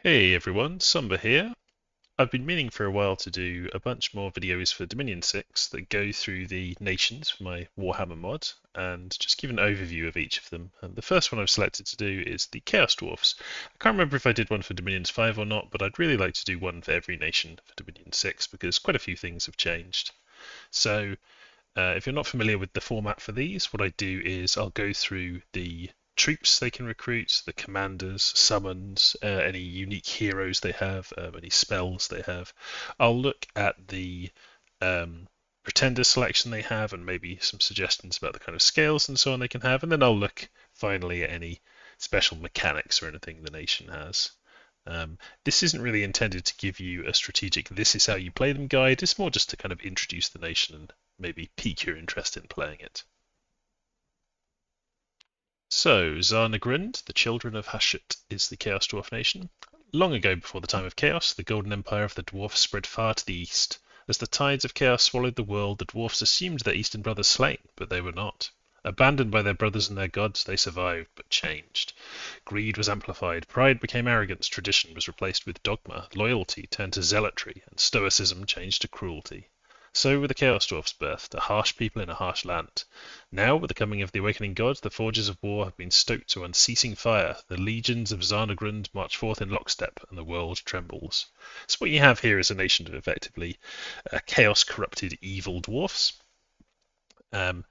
Hey everyone, Sombre here. I've been meaning for a while to do a bunch more videos for Dominion 6 that go through the nations for my Warhammer mod and just give an overview of each of them. And the first one I've selected to do is the Chaos Dwarfs. I can't remember if I did one for Dominions 5 or not, but I'd really like to do one for every nation for Dominion 6 because quite a few things have changed. So if you're not familiar with the format for these, what I do is I'll go through the troops they can recruit, the commanders, summons, any unique heroes they have, any spells they have. I'll look at the pretender selection they have and maybe some suggestions about the kind of scales and so on they can have, and then I'll look finally at any special mechanics or anything the nation has. This isn't really intended to give you a strategic this is how you play them guide, it's more just to kind of introduce the nation and maybe pique your interest in playing it. So, Zarnagrund, the children of Hashut, is the Chaos Dwarf nation. Long ago, before the time of Chaos, the golden empire of the dwarfs spread far to the east. As the tides of Chaos swallowed the world, the dwarfs assumed their eastern brothers slain, but they were not. Abandoned by their brothers and their gods, they survived, but changed. Greed was amplified, pride became arrogance, tradition was replaced with dogma, loyalty turned to zealotry, and stoicism changed to cruelty. So were the Chaos Dwarfs birthed, a harsh people in a harsh land. Now, with the coming of the awakening god, the forges of war have been stoked to unceasing fire. The legions of Zarnagrund march forth in lockstep, and the world trembles. So what you have here is a nation of effectively chaos-corrupted evil dwarfs. Um,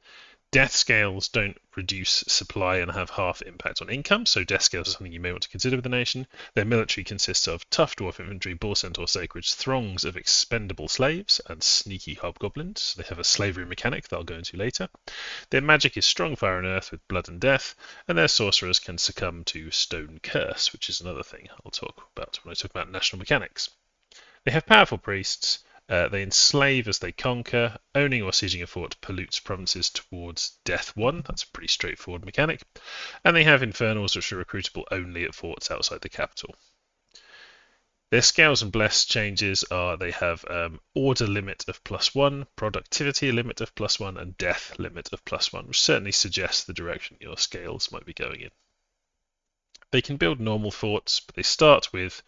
Death scales don't reduce supply and have half impact on income, so death scales are something you may want to consider with the nation. Their military consists of tough dwarf infantry, bull centaur sacreds, throngs of expendable slaves, and sneaky hobgoblins. They have a slavery mechanic that I'll go into later. Their magic is strong fire and earth with blood and death, and their sorcerers can succumb to stone curse, which is another thing I'll talk about when I talk about national mechanics. They have powerful priests. They enslave as they conquer. Owning or sieging a fort pollutes provinces towards Death 1. That's a pretty straightforward mechanic. And they have Infernals, which are recruitable only at forts outside the capital. Their scales and bless changes are they have order limit of +1, productivity limit of +1, and death limit of +1, which certainly suggests the direction your scales might be going in. They can build normal forts, but they start with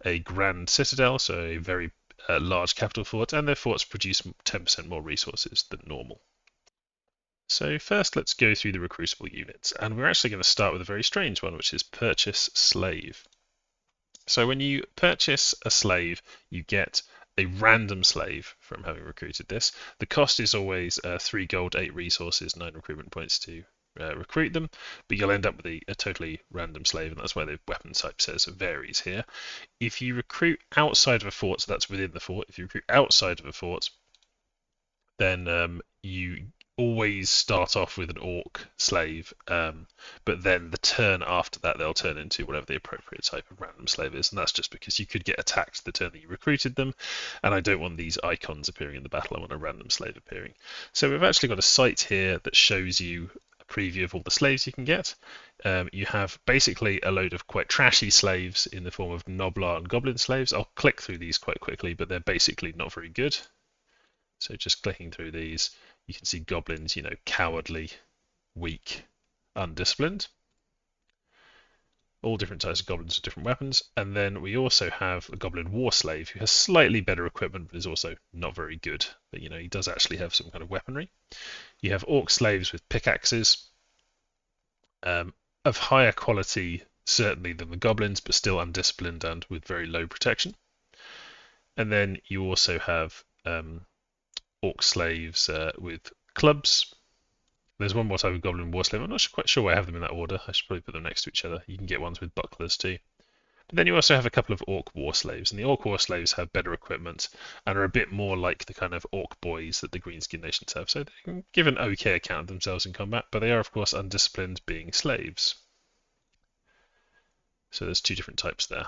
a grand citadel, so a very large capital fort, and their forts produce 10% more resources than normal. So first let's go through the recruitable units, and we're actually going to start with a very strange one, which is purchase slave. So when you purchase a slave, you get a random slave from having recruited this. The cost is always 3 gold, 8 resources, 9 recruitment points to recruit them, but you'll end up with a totally random slave, and that's why the weapon type says it varies here. If you recruit outside of a fort, so that's within the fort, if you recruit outside of a fort, then you always start off with an orc slave, but then the turn after that they'll turn into whatever the appropriate type of random slave is, and that's just because you could get attacked the turn that you recruited them, and I don't want these icons appearing in the battle, I want a random slave appearing. So we've actually got a site here that shows you a preview of all the slaves you can get. You have basically a load of quite trashy slaves in the form of Noblar and Goblin slaves. I'll click through these quite quickly, but they're basically not very good. So just clicking through these, you can see goblins, cowardly, weak, undisciplined. All different types of goblins with different weapons. And then we also have a goblin war slave who has slightly better equipment, but is also not very good. But he does actually have some kind of weaponry. You have orc slaves with pickaxes, of higher quality certainly than the goblins, but still undisciplined and with very low protection. And then you also have orc slaves with clubs. There's one more type of goblin war slave. I'm not quite sure why I have them in that order. I should probably put them next to each other. You can get ones with bucklers too. But then you also have a couple of orc war slaves, and the orc war slaves have better equipment and are a bit more like the kind of orc boys that the greenskin nations have. So they can give an okay account of themselves in combat, but they are of course undisciplined, being slaves. So there's 2 different types there.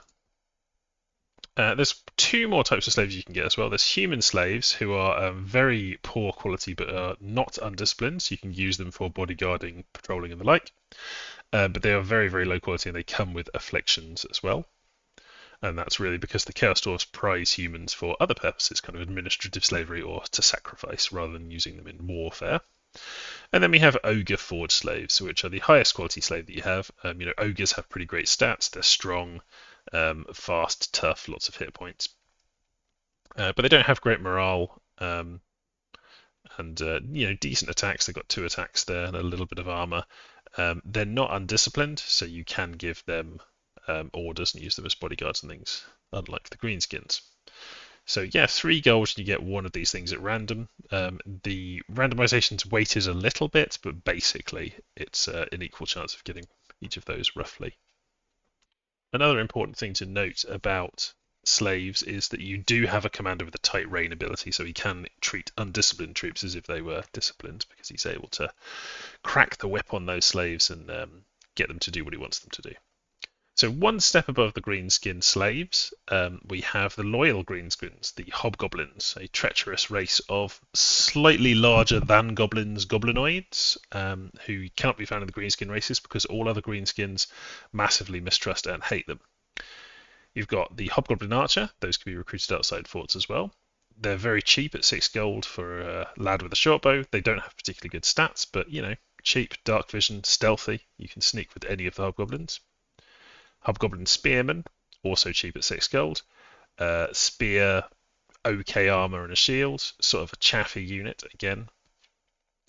There's 2 more types of slaves you can get as well. There's human slaves who are very poor quality but are not undisciplined, so you can use them for bodyguarding, patrolling, and the like. But they are very, very low quality and they come with afflictions as well. And that's really because the Chaos Dwarfs prize humans for other purposes, kind of administrative slavery or to sacrifice, rather than using them in warfare. And then we have ogre forge slaves, which are the highest quality slave that you have. Ogres have pretty great stats. They're strong. fast, tough, lots of hit points. But they don't have great morale, and decent attacks. They've got 2 attacks there and a little bit of armor. They're not undisciplined, so you can give them orders and use them as bodyguards and things, unlike the greenskins. So yeah, 3 gold and you get 1 of these things at random. The randomization's weighted a little bit, but basically it's an equal chance of getting each of those roughly. Another important thing to note about slaves is that you do have a commander with a tight rein ability, so he can treat undisciplined troops as if they were disciplined, because he's able to crack the whip on those slaves and get them to do what he wants them to do. So 1 step above the greenskin slaves, we have the loyal greenskins, the hobgoblins, a treacherous race of slightly larger than goblins goblinoids, who cannot be found in the greenskin races because all other greenskins massively mistrust and hate them. You've got the hobgoblin archer; those can be recruited outside forts as well. They're very cheap at 6 gold for a lad with a short bow. They don't have particularly good stats, but cheap, dark vision, stealthy. You can sneak with any of the hobgoblins. Hobgoblin Spearman, also cheap at 6 gold. Spear, OK armor and a shield, sort of a chaffy unit again.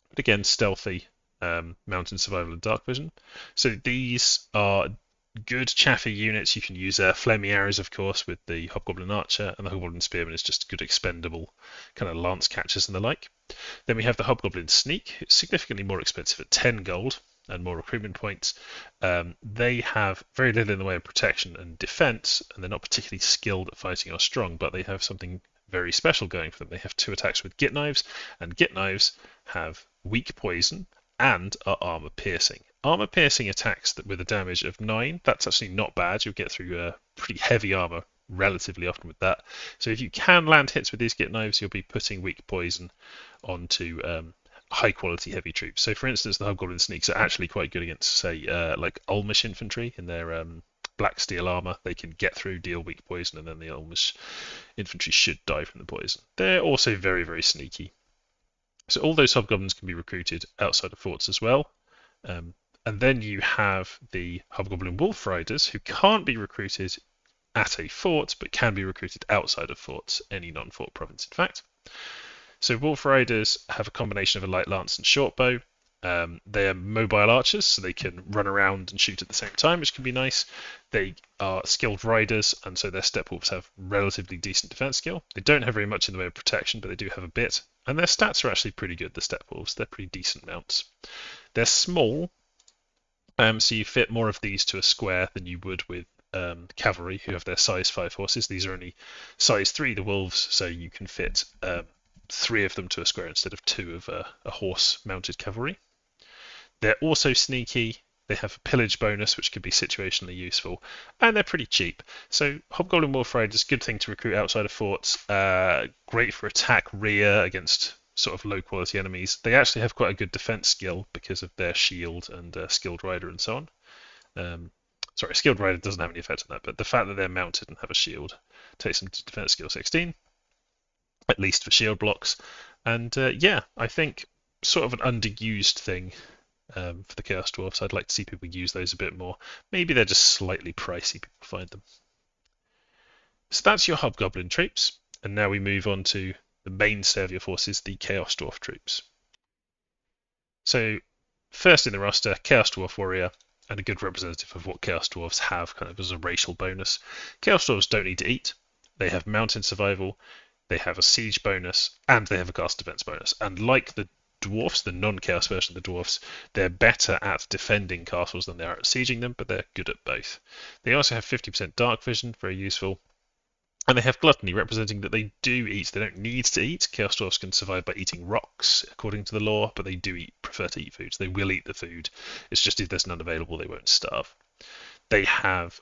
But again, stealthy, mountain survival and dark vision. So these are good chaffy units. You can use flaming arrows, of course, with the Hobgoblin Archer, and the Hobgoblin Spearman is just good expendable kind of lance catchers and the like. Then we have the Hobgoblin Sneak, significantly more expensive at 10 gold. And more recruitment points. They have very little in the way of protection and defense, and they're not particularly skilled at fighting or strong, but they have something very special going for them. They have 2 attacks with Git Knives, and Git Knives have weak poison and are armor piercing. Armor piercing attacks with a damage of 9, that's actually not bad. You'll get through pretty heavy armor relatively often with that. So if you can land hits with these Git Knives, you'll be putting weak poison onto high quality heavy troops. So for instance, the Hobgoblin Sneaks are actually quite good against, say, like Ulmish infantry in their black steel armor. They can get through, deal weak poison, and then the Ulmish infantry should die from the poison. They're also very, very sneaky. So all those hobgoblins can be recruited outside of forts as well. And then you have the Hobgoblin Wolf Riders, who can't be recruited at a fort, but can be recruited outside of forts, any non-fort province in fact. So Wolf Riders have a combination of a light lance and short bow. They are mobile archers, so they can run around and shoot at the same time, which can be nice. They are skilled riders, and so their step wolves have relatively decent defense skill. They don't have very much in the way of protection, but they do have a bit. And their stats are actually pretty good, the step wolves. They're pretty decent mounts. They're small, so you fit more of these to a square than you would with cavalry, who have their size 5 horses. These are only size 3, the wolves, so you can fit 3 of them to a square instead of 2 of a horse-mounted cavalry. They're also sneaky. They have a pillage bonus, which can be situationally useful, and they're pretty cheap. So Hobgoblin Wolf Riders, good thing to recruit outside of forts. Great for attack rear against sort of low-quality enemies. They actually have quite a good defense skill because of their shield and skilled rider and so on. Sorry, skilled rider doesn't have any effect on that, but the fact that they're mounted and have a shield takes them to defense skill 16. At least for shield blocks. And yeah, I think sort of an underused thing for the Chaos Dwarfs. I'd like to see people use those a bit more. Maybe they're just slightly pricey, people find them. So that's your Hobgoblin troops. And now we move on to the mainstay of your forces, the Chaos Dwarf troops. So first in the roster, Chaos Dwarf Warrior, and a good representative of what Chaos Dwarfs have kind of as a racial bonus. Chaos Dwarfs don't need to eat. They have mountain survival. They have a siege bonus, and they have a cast defense bonus. And like the dwarfs, the non-chaos version of the dwarfs, they're better at defending castles than they are at sieging them, but they're good at both. They also have 50% dark vision, very useful. And they have gluttony, representing that they do eat. They don't need to eat. Chaos dwarfs can survive by eating rocks, according to the law, but they do prefer to eat food. So they will eat the food. It's just if there's none available, they won't starve. They have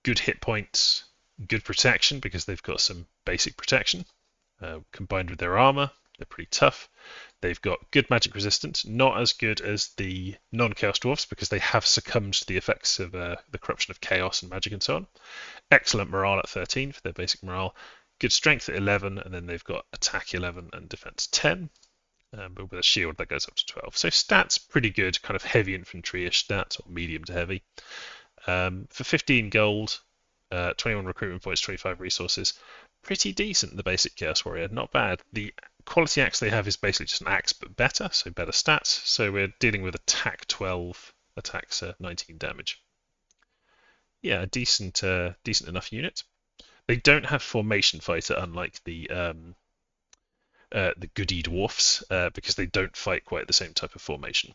good hit points, good protection because they've got some basic protection combined with their armor. They're pretty tough. They've got good magic resistance, not as good as the non-chaos dwarfs because they have succumbed to the effects of the corruption of chaos and magic and so on. Excellent morale at 13 for their basic morale. Good strength at 11, and then they've got attack 11 and defense 10. But with a shield that goes up to 12. So stats pretty good, kind of heavy infantry-ish stats, or medium to heavy. For 15 gold, 21 recruitment points, 25 resources. Pretty decent, the basic Chaos Warrior, not bad. The quality axe they have is basically just an axe but better, so better stats. So we're dealing with attack 12, attacks 19 damage. Yeah, a decent enough unit. They don't have formation fighter, unlike the Goody Dwarfs, because they don't fight quite the same type of formation.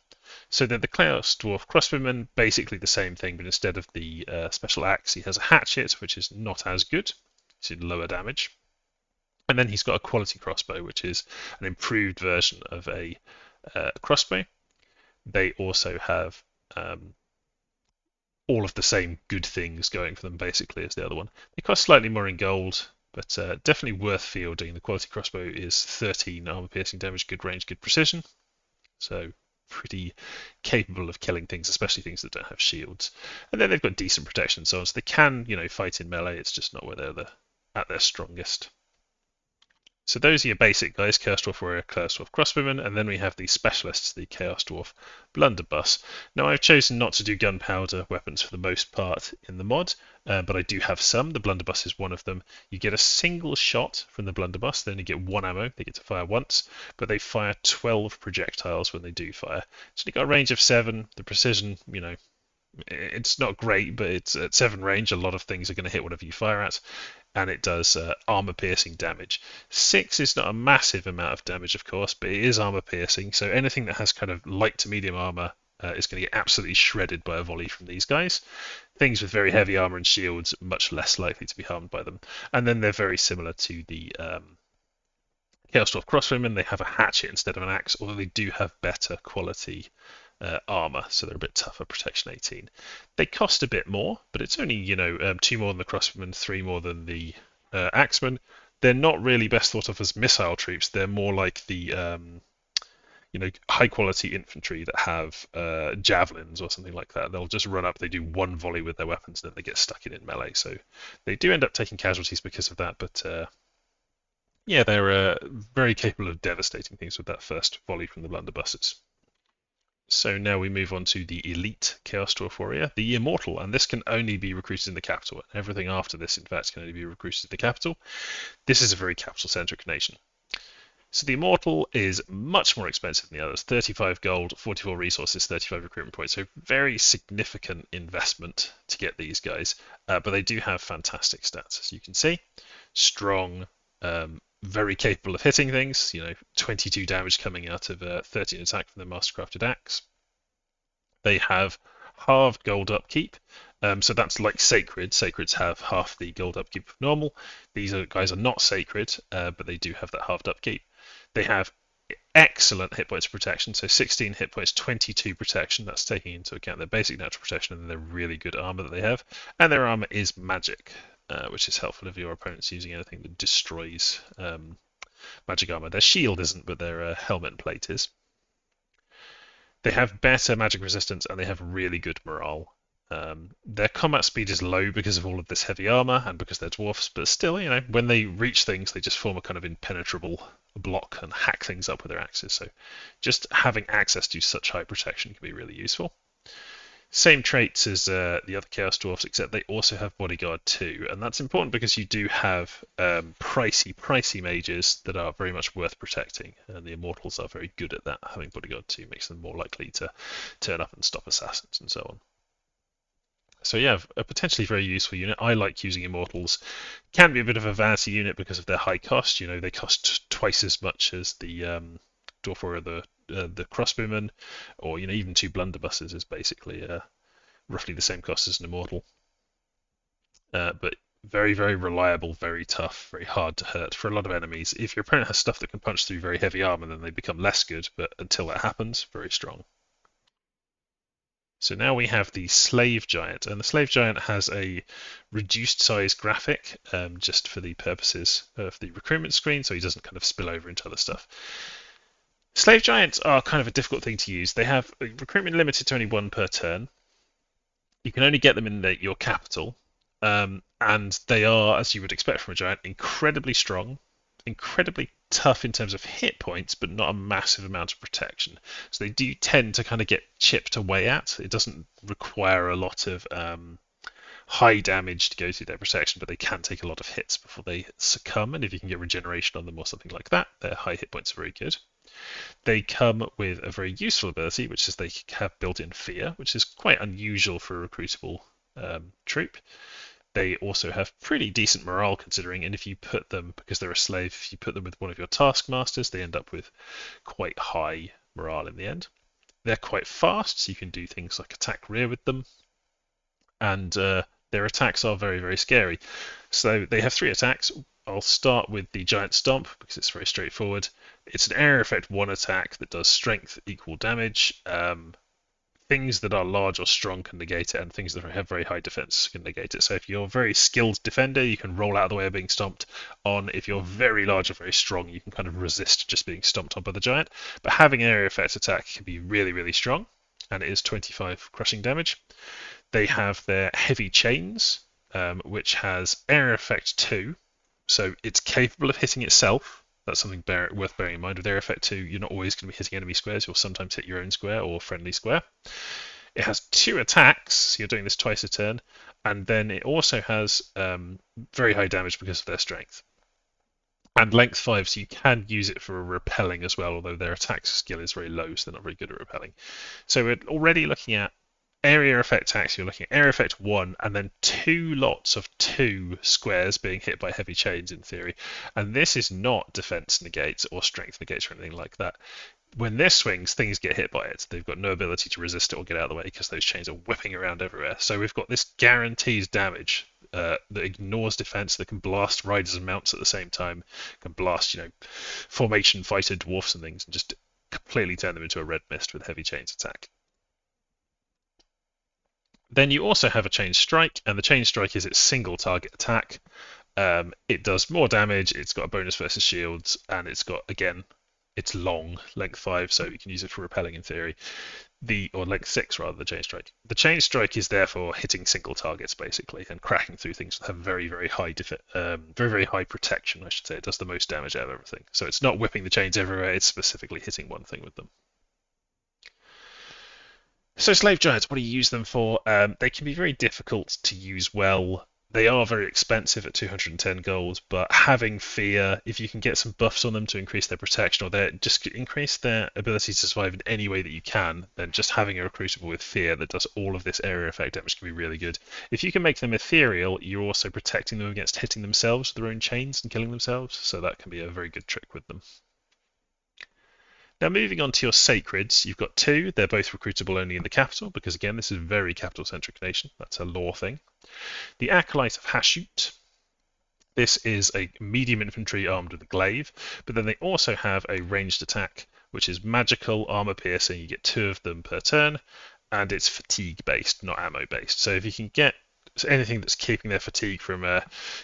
So they're the Chaos Dwarf Crossbowman, basically the same thing, but instead of the special axe, he has a hatchet, which is not as good. It's lower damage. And then he's got a quality crossbow, which is an improved version of a crossbow. They also have all of the same good things going for them, basically, as the other one. They cost slightly more in gold, but definitely worth fielding. The quality crossbow is 13 armor piercing damage, good range, good precision. So pretty capable of killing things, especially things that don't have shields. And then they've got decent protection, so they can, fight in melee. It's just not where they're at their strongest. So those are your basic guys, Chaos Dwarf Warrior, Chaos Dwarf Crossbowman, and then we have the specialists, the Chaos Dwarf Blunderbuss. Now I've chosen not to do gunpowder weapons for the most part in the mod, but I do have some. The Blunderbuss is one of them. You get a single shot from the Blunderbuss, then you get 1 ammo. They get to fire once, but they fire 12 projectiles when they do fire. So they've got a range of 7. The precision, it's not great, but it's at 7 range. A lot of things are going to hit whatever you fire at, and it does armor piercing damage. 6 is not a massive amount of damage, of course, but it is armor piercing, so anything that has kind of light to medium armor is going to get absolutely shredded by a volley from these guys. Things with very heavy armor and shields, much less likely to be harmed by them. And then they're very similar to the Chaos Dwarf Crossbowmen. They have a hatchet instead of an axe, although they do have better quality armor, so they're a bit tougher, protection 18. They cost a bit more, but it's only 2 more than the crossbowmen, 3 more than the axemen. They're not really best thought of as missile troops. They're more like the high quality infantry that have javelins or something like that. They'll just run up, they do 1 volley with their weapons, and then they get stuck in melee. So they do end up taking casualties because of that, but yeah, they're very capable of devastating things with that first volley from the blunderbusses. So now we move on to the elite Chaos Dwarf Warrior, the Immortal, and this can only be recruited in the capital. Everything after this, in fact, can only be recruited in the capital. This is a very capital-centric nation. So the Immortal is much more expensive than the others. 35 gold, 44 resources, 35 recruitment points. So very significant investment to get these guys. But they do have fantastic stats, as you can see. Strong, very capable of hitting things, 22 damage coming out of 13 attack from the Mastercrafted Axe. They have halved gold upkeep, so that's like Sacred. Sacreds have half the gold upkeep of normal. These guys are not Sacred, but they do have that halved upkeep. They have excellent hit points protection, so 16 hit points, 22 protection. That's taking into account their basic natural protection and their really good armor that they have. And their armor is magic, which is helpful if your opponent's using anything that destroys magic armor. Their shield isn't, but their helmet and plate is. They have better magic resistance, and they have really good morale. Their combat speed is low because of all of this heavy armor and because they're dwarfs, but still, when they reach things, they just form a kind of impenetrable block and hack things up with their axes. So just having access to such high protection can be really useful. Same traits as the other Chaos Dwarfs, except they also have Bodyguard too, and that's important because you do have pricey mages that are very much worth protecting, and the Immortals are very good at that. Having Bodyguard 2 makes them more likely to turn up and stop assassins and so on. So yeah, a potentially very useful unit. I like using Immortals. Can be a bit of a vanity unit because of their high cost. They cost twice as much as the Dwarf Warrior, the Crossbowman, or even 2 blunderbusses is basically roughly the same cost as an Immortal. But very, very reliable, very tough, very hard to hurt for a lot of enemies. If your opponent has stuff that can punch through very heavy armor, then they become less good, but until that happens, very strong. So now we have the Slave Giant, and the Slave Giant has a reduced size graphic just for the purposes of the recruitment screen, so he doesn't kind of spill over into other stuff. Slave Giants are kind of a difficult thing to use. They have recruitment limited to only 1 per turn. You can only get them in your capital, and they are, as you would expect from a giant, incredibly strong, incredibly tough in terms of hit points, but not a massive amount of protection. So they do tend to kind of get chipped away at. It doesn't require a lot of high damage to go through their protection, but they can take a lot of hits before they succumb, and if you can get regeneration on them or something like that, their high hit points are very good. They come with a very useful ability, which is they have built-in fear, which is quite unusual for a recruitable troop. They also have pretty decent morale considering, and if you put them, because they're a slave, if you put them with one of your taskmasters, they end up with quite high morale in the end. They're quite fast, so you can do things like attack rear with them, and their attacks are very, very scary. So they have 3 attacks. I'll start with the Giant Stomp because it's very straightforward. It's an area effect 1 attack that does strength equal damage. Things that are large or strong can negate it, and things that have very high defense can negate it. So if you're a very skilled defender, you can roll out of the way of being stomped on. If you're very large or very strong, you can kind of resist just being stomped on by the giant. But having area effect attack can be really, really strong, and it is 25 crushing damage. They have their heavy chains, which has area effect 2, so it's capable of hitting itself. That's something worth bearing in mind. With area effect 2, you're not always going to be hitting enemy squares. You'll sometimes hit your own square or friendly square. It has 2 attacks, so you're doing this twice a turn, and then it also has very high damage because of their strength. And length 5, so you can use it for repelling as well, although their attack skill is very low, so they're not very good at repelling. So we're already looking at area effect attacks, you're looking at area effect 1 and then 2 lots of 2 squares being hit by heavy chains in theory. And this is not defense negates or strength negates or anything like that. When this swings, things get hit by it. They've got no ability to resist it or get out of the way because those chains are whipping around everywhere. So we've got this guarantees damage that ignores defense, that can blast riders and mounts at the same time, can blast, formation fighter dwarfs and things, and just completely turn them into a red mist with heavy chains attack. Then you also have a Chain Strike, and the Chain Strike is its single target attack. It does more damage, it's got a bonus versus shields, and it's got, again, it's long, length 5, so you can use it for repelling in theory. Or length 6 rather, the Chain Strike. The Chain Strike is therefore hitting single targets basically, and cracking through things that have very, very high very high protection, I should say. It does the most damage out of everything. So it's not whipping the chains everywhere, it's specifically hitting one thing with them. So slave giants, what do you use them for? They can be very difficult to use well. They are very expensive at 210 gold, but having fear, if you can get some buffs on them to increase their protection or just increase their ability to survive in any way that you can, then just having a recruitable with fear that does all of this area effect damage can be really good. If you can make them ethereal, you're also protecting them against hitting themselves with their own chains and killing themselves, so that can be a very good trick with them. Now moving on to your sacreds, you've got 2. They're both recruitable only in the capital, because again, this is a very capital-centric nation. That's a lore thing. The Acolyte of Hashut. This is a medium infantry armed with a glaive, but then they also have a ranged attack, which is magical armor piercing. You get 2 of them per turn, and it's fatigue based, not ammo based. So if you can get anything that's keeping their fatigue from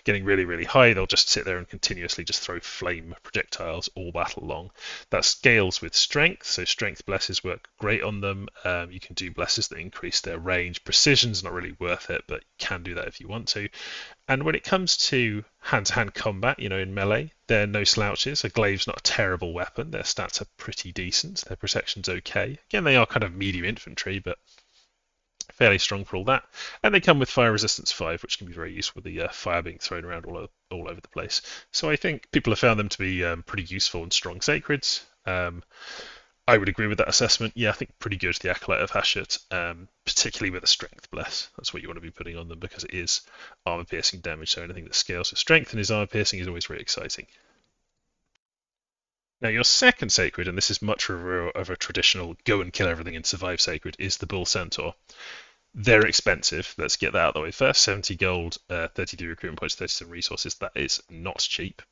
getting really, really high, they'll just sit there and continuously just throw flame projectiles all battle long. That scales with strength, so strength blesses work great on them. You can do blesses that increase their range. Precision's not really worth it, but you can do that if you want to. And when it comes to hand-to-hand combat, in melee, they're no slouches. A glaive's not a terrible weapon. Their stats are pretty decent. Their protection's okay. Again, they are kind of medium infantry, but fairly strong for all that. And they come with fire resistance 5, which can be very useful with the fire being thrown around all over the place. So I think people have found them to be pretty useful and strong sacreds. I would agree with that assessment. Yeah, I think pretty good, the Acolyte of Hashut, particularly with a strength bless. That's what you want to be putting on them because it is armor piercing damage, so anything that scales with strength and is armor piercing is always very exciting. Now your second sacred, and this is much of a traditional go and kill everything and survive sacred, is the Bull Centaur. They're expensive. Let's get that out of the way first. 70 gold, 33 recruitment points, 37 resources. That is not cheap.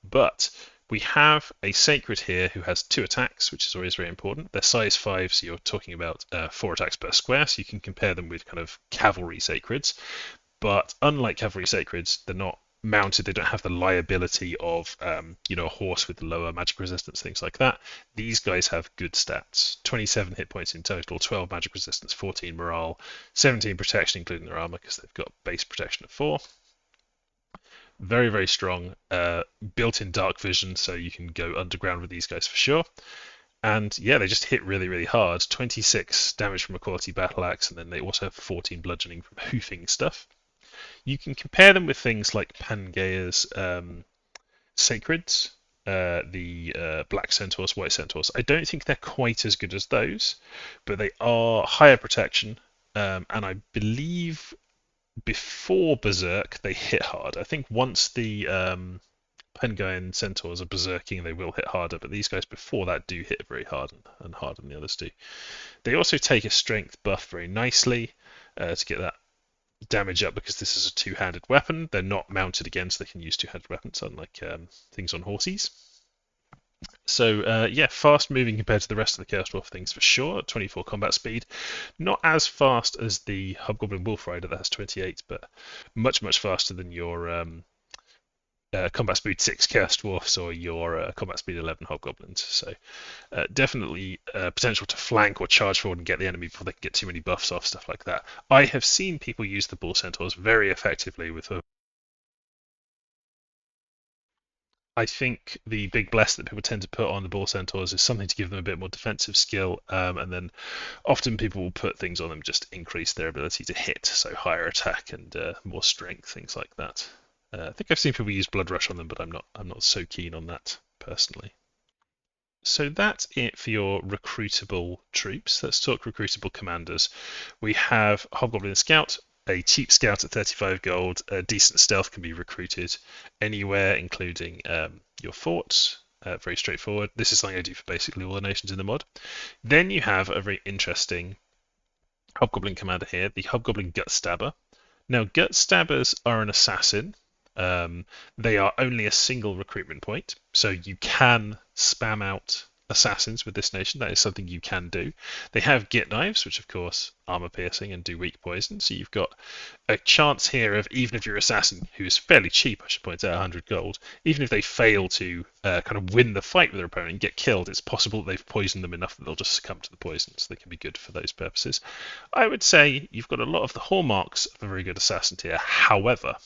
But we have a sacred here who has 2 attacks, which is always very important. They're size 5, so you're talking about 4 attacks per square, so you can compare them with kind of cavalry sacreds. But unlike cavalry sacreds, they're not mounted. They don't have the liability of a horse with lower magic resistance, things like that. These guys have good stats. 27 hit points in total, 12 magic resistance, 14 morale, 17 protection including their armor because they've got base protection of 4. Very, very strong. Built-in dark vision, so you can go underground with these guys for sure. And yeah, they just hit really, really hard. 26 damage from a quality battle axe, and then they also have 14 bludgeoning from hoofing stuff. You can compare them with things like Pangaea's Sacreds, the Black Centaurs, White Centaurs. I don't think they're quite as good as those, but they are higher protection, and I believe before Berserk they hit hard. I think once the Pangaean Centaurs are berserking, they will hit harder, but these guys before that do hit very hard and harder than the others do. They also take a strength buff very nicely to get that damage up because this is a two-handed weapon. They're not mounted again, so they can use two-handed weapons, unlike things on horses. So yeah, fast moving compared to the rest of the Chaos Dwarf things for sure. 24 combat speed, not as fast as the Hobgoblin Wolf Rider that has 28, but much faster than your combat speed 6 Chaos Dwarfs or your combat speed 11 Hobgoblins. So definitely potential to flank or charge forward and get the enemy before they can get too many buffs off, stuff like that. I have seen people use the Bull Centaurs very effectively with her. I think the big bless that people tend to put on the Bull Centaurs is something to give them a bit more defensive skill, and then often people will put things on them just increase their ability to hit, so higher attack and more strength, things like that. I think I've seen people use Blood Rush on them, but I'm not so keen on that personally. So that's it for your recruitable troops. Let's talk recruitable commanders. We have Hobgoblin Scout, a cheap scout at 35 gold. Decent stealth can be recruited anywhere, including your forts. Very straightforward. This is something I do for basically all the nations in the mod. Then you have a very interesting Hobgoblin commander here, the Hobgoblin Gut Stabber. Now, Gut Stabbers are an assassin. They are only a single recruitment point, so you can spam out assassins with this nation. That is something you can do. They have Git Knives, which of course armor piercing and do weak poison, so you've got a chance here of, even if your assassin, who is fairly cheap, I should point out, 100 gold, even if they fail to kind of win the fight with their opponent and get killed, it's possible that they've poisoned them enough that they'll just succumb to the poison, so they can be good for those purposes. I would say you've got a lot of the hallmarks of a very good assassin here. However,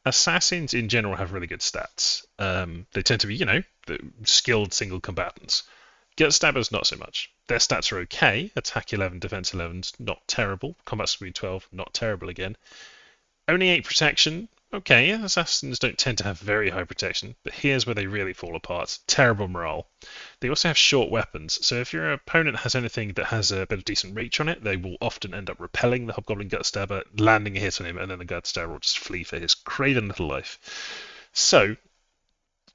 assassins in general have really good stats. They tend to be, the skilled single combatants. Gut Stabbers, not so much. Their stats are okay. Attack 11, defense 11, not terrible. Combat speed 12, not terrible again. Only 8 protection. Okay, assassins don't tend to have very high protection, but here's where they really fall apart. Terrible morale. They also have short weapons, so if your opponent has anything that has a bit of decent reach on it, they will often end up repelling the Hobgoblin Gut Stabber, landing a hit on him, and then the Gut Stabber will just flee for his craven little life. So,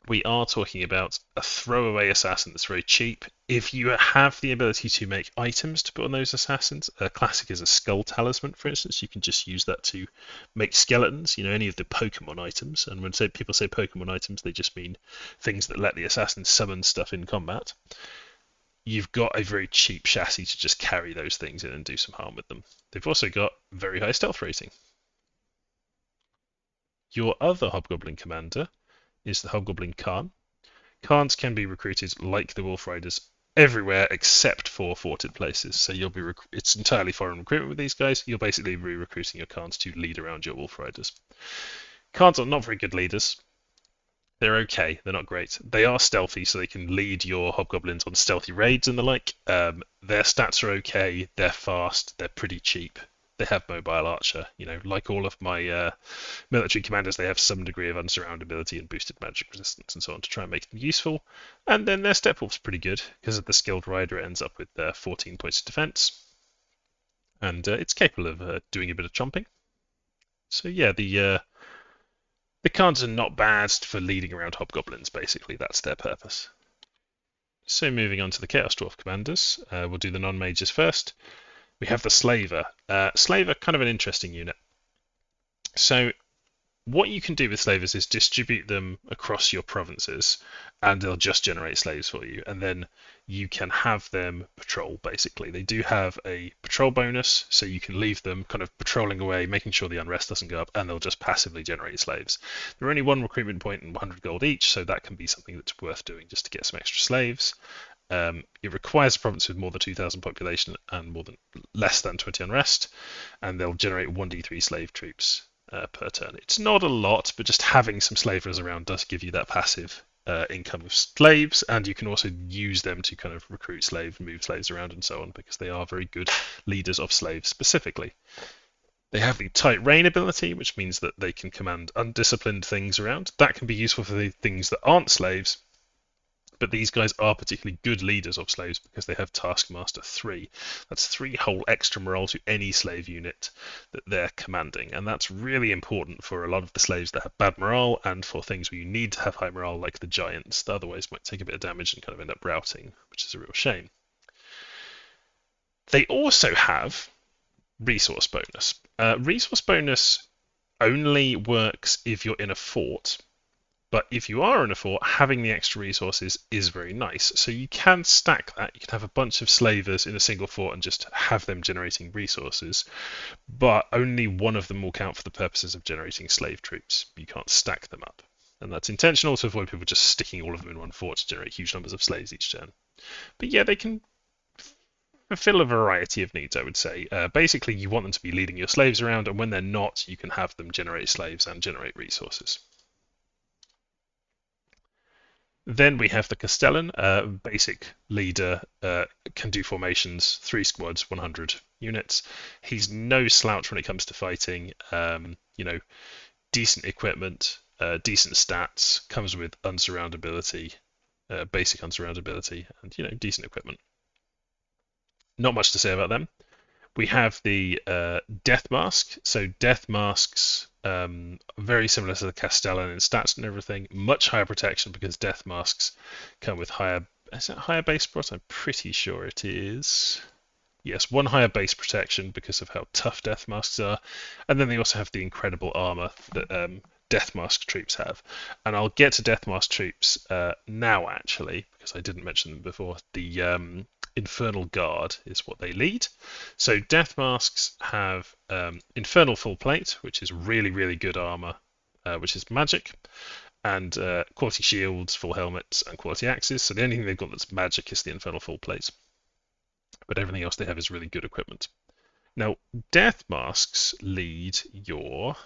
we are talking about a throwaway assassin that's very cheap. If you have the ability to make items to put on those assassins, a classic is a skull talisman, for instance. You can just use that to make skeletons, any of the Pokemon items. And when people say Pokemon items, they just mean things that let the assassin summon stuff in combat. You've got a very cheap chassis to just carry those things in and do some harm with them. They've also got very high stealth rating. Your other Hobgoblin commander is the Hobgoblin Khan. Khans can be recruited like the Wolf Riders everywhere except for forted places. So you'll be it's entirely foreign recruitment with these guys. You're basically re-recruiting your Khans to lead around your Wolf Riders. Khans are not very good leaders. They're okay. They're not great. They are stealthy, so they can lead your Hobgoblins on stealthy raids and the like. Their stats are okay. They're fast. They're pretty cheap. They have mobile archer. Like all of my military commanders, they have some degree of unsurroundability and boosted magic resistance and so on to try and make them useful. And then their step wolf's pretty good because of the skilled rider. It ends up with 14 points of defense, and it's capable of doing a bit of chomping. So yeah, the Khans are not bad for leading around hobgoblins. Basically, that's their purpose. So moving on to the Chaos Dwarf commanders, we'll do the non-mages first. We have the Slaver. Slaver, kind of an interesting unit. So what you can do with slavers is distribute them across your provinces, and they'll just generate slaves for you. And then you can have them patrol, basically. They do have a patrol bonus, so you can leave them kind of patrolling away, making sure the unrest doesn't go up, and they'll just passively generate slaves. They're only one recruitment point and 100 gold each, so that can be something that's worth doing just to get some extra slaves. It requires a province with more than 2,000 population and less than 20 unrest, and they'll generate 1d3 slave troops per turn. It's not a lot, but just having some slavers around does give you that passive income of slaves, and you can also use them to kind of recruit slaves, move slaves around, and so on, because they are very good leaders of slaves specifically. They have the tight rein ability, which means that they can command undisciplined things around. That can be useful for the things that aren't slaves, but these guys are particularly good leaders of slaves because they have Taskmaster 3. That's 3 whole extra morale to any slave unit that they're commanding, and that's really important for a lot of the slaves that have bad morale and for things where you need to have high morale, like the giants that otherwise might take a bit of damage and kind of end up routing, which is a real shame. They also have resource bonus. Resource bonus only works if you're in a fort. But if you are in a fort, having the extra resources is very nice. So you can stack that. You can have a bunch of slavers in a single fort and just have them generating resources. But only one of them will count for the purposes of generating slave troops. You can't stack them up. And that's intentional to avoid people just sticking all of them in one fort to generate huge numbers of slaves each turn. But yeah, they can fulfill a variety of needs, I would say. Basically, you want them to be leading your slaves around, and when they're not, you can have them generate slaves and generate resources. Then we have the Castellan, basic leader, can do formations, 3 squads, 100 units. He's no slouch when it comes to fighting. Decent equipment, decent stats, comes with unsurroundability, basic unsurroundability, and decent equipment. Not much to say about them. We have the Death Mask. So Death Masks, very similar to the Castellan in stats and everything. Much higher protection because Death Masks come with higher. Is it higher base prot? I'm pretty sure it is. Yes, 1 higher base protection because of how tough Death Masks are, and then they also have the incredible armor that Death Mask troops have. And I'll get to Death Mask troops now, actually, because I didn't mention them before. The Infernal Guard is what they lead. So Death Masks have Infernal Full Plate, which is really, really good armor, which is magic, and quality shields, full helmets, and quality axes. So the only thing they've got that's magic is the Infernal Full Plate. But everything else they have is really good equipment. Now, Death Masks lead your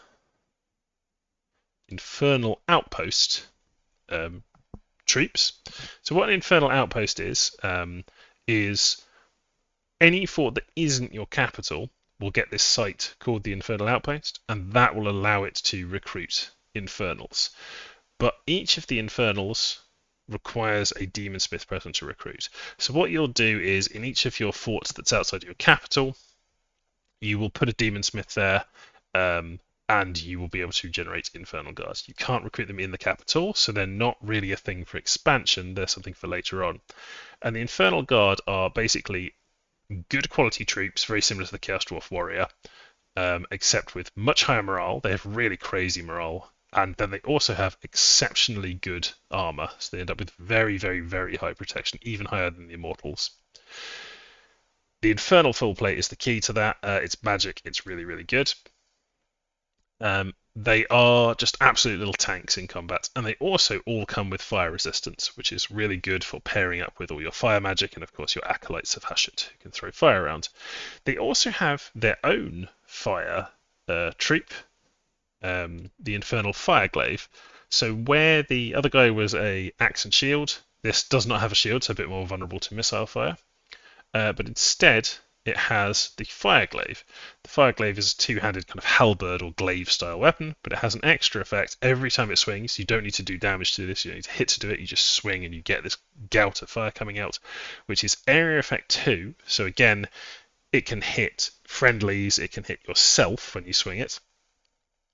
Infernal Outpost troops. So what an Infernal Outpost is any fort that isn't your capital will get this site called the Infernal Outpost, and that will allow it to recruit Infernals. But each of the Infernals requires a Demon Smith present to recruit. So what you'll do is, in each of your forts that's outside your capital, you will put a Demon Smith there, and you will be able to generate Infernal Guards. You can't recruit them in the capital, so they're not really a thing for expansion, they're something for later on. And the Infernal Guard are basically good quality troops, very similar to the Chaos Dwarf Warrior, except with much higher morale. They have really crazy morale, and then they also have exceptionally good armor, so they end up with very, very, very high protection, even higher than the Immortals. The Infernal Full Plate is the key to that. It's magic, it's really, really good. They are just absolute little tanks in combat, and they also all come with fire resistance, which is really good for pairing up with all your fire magic and, of course, your acolytes of Hashut who can throw fire around. They also have their own fire troop, the Infernal Fireglaive. So where the other guy was a axe and shield, this does not have a shield, so a bit more vulnerable to missile fire. But instead, it has the Fireglaive. The Fireglaive is a 2-handed kind of halberd or glaive style weapon, but it has an extra effect every time it swings. You don't need to do damage to this, you don't need to hit to do it, you just swing and you get this gout of fire coming out, which is area effect 2. So again, it can hit friendlies, it can hit yourself when you swing it.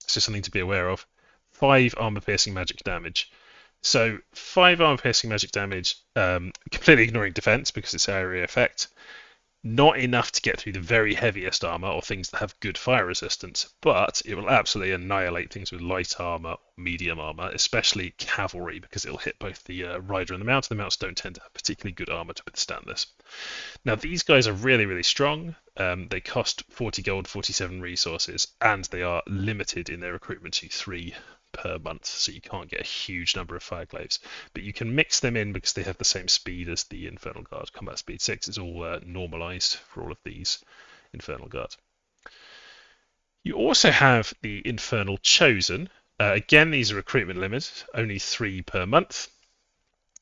So something to be aware of. 5 armor piercing magic damage. So 5 armor piercing magic damage, completely ignoring defense because it's area effect. Not enough to get through the very heaviest armor or things that have good fire resistance, but it will absolutely annihilate things with light armor or medium armor, especially cavalry, because it'll hit both the rider and the mount. The mounts don't tend to have particularly good armor to withstand this. Now, these guys are really, really strong. They cost 40 gold, 47 resources, and they are limited in their recruitment to 3 per month, so you can't get a huge number of Fireglaves, but you can mix them in because they have the same speed as the Infernal Guard. Combat speed 6 is all normalized for all of these Infernal Guard. You also have the Infernal Chosen. Again, these are recruitment limits, only 3 per month.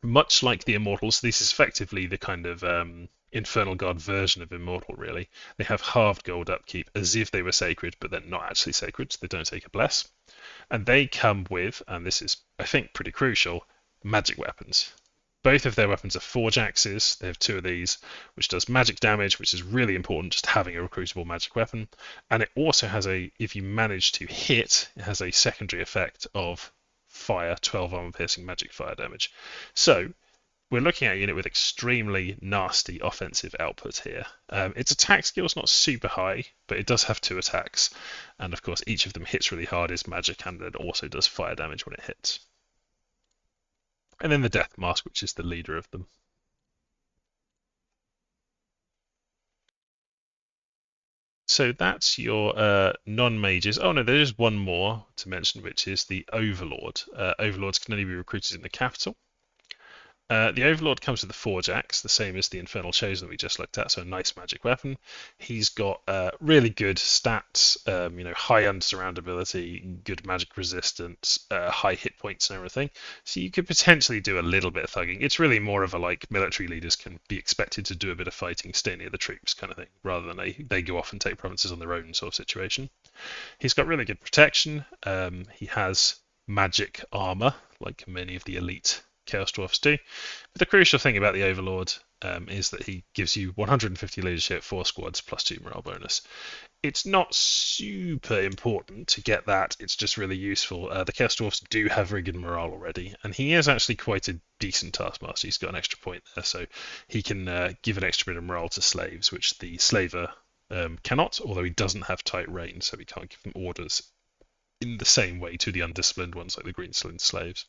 Much like the Immortals, this is effectively the kind of Infernal Guard version of Immortal, really. They have halved gold upkeep as if they were sacred, but they're not actually sacred, so they don't take a bless. And they come with, and this is, I think, pretty crucial, magic weapons. Both of their weapons are forge axes. They have two of these, which does magic damage, which is really important, just having a recruitable magic weapon. And it also has if you manage to hit, it has a secondary effect of fire, 12 armor piercing magic fire damage. So we're looking at a unit with extremely nasty offensive output here. Its attack skill is not super high, but it does have 2 attacks. And of course, each of them hits really hard, is magic, and then also does fire damage when it hits. And then the Death Mask, which is the leader of them. So that's your non-mages. Oh no, there is one more to mention, which is the Overlord. Overlords can only be recruited in the capital. The Overlord comes with the Forge Axe, the same as the Infernal Chosen that we just looked at, so a nice magic weapon. He's got really good stats, high unsurroundability, good magic resistance, high hit points and everything. So you could potentially do a little bit of thugging. It's really more of a military leaders can be expected to do a bit of fighting, stay near the troops kind of thing, rather than they go off and take provinces on their own sort of situation. He's got really good protection. He has magic armor, like many of the elite Chaos Dwarfs do. But the crucial thing about the Overlord is that he gives you 150 leadership, 4 squads, plus 2 morale bonus. It's not super important to get that, it's just really useful. The Chaos Dwarfs do have very good morale already, and he is actually quite a decent Taskmaster. He's got an extra point there, so he can give an extra bit of morale to slaves, which the Slaver cannot, although he doesn't have tight reign, so he can't give them orders in the same way to the undisciplined ones like the Greenslin slaves.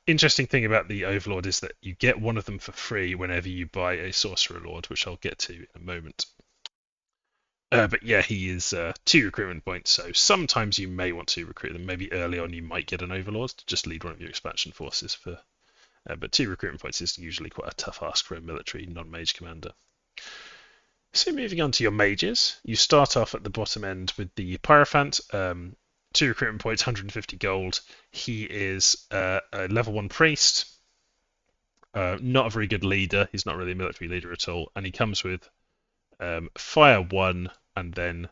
Interesting thing about the Overlord is that you get one of them for free whenever you buy a Sorcerer Lord, which I'll get to in a moment. But yeah, he is 2 recruitment points, so sometimes you may want to recruit them. Maybe early on you might get an Overlord to just lead one of your expansion forces for. But 2 recruitment points is usually quite a tough ask for a military non-mage commander. So moving on to your mages, you start off at the bottom end with the Pyrophant. 2 recruitment points, 150 gold. He is a level 1 priest. Not a very good leader. He's not really a military leader at all. And he comes with fire 1 and then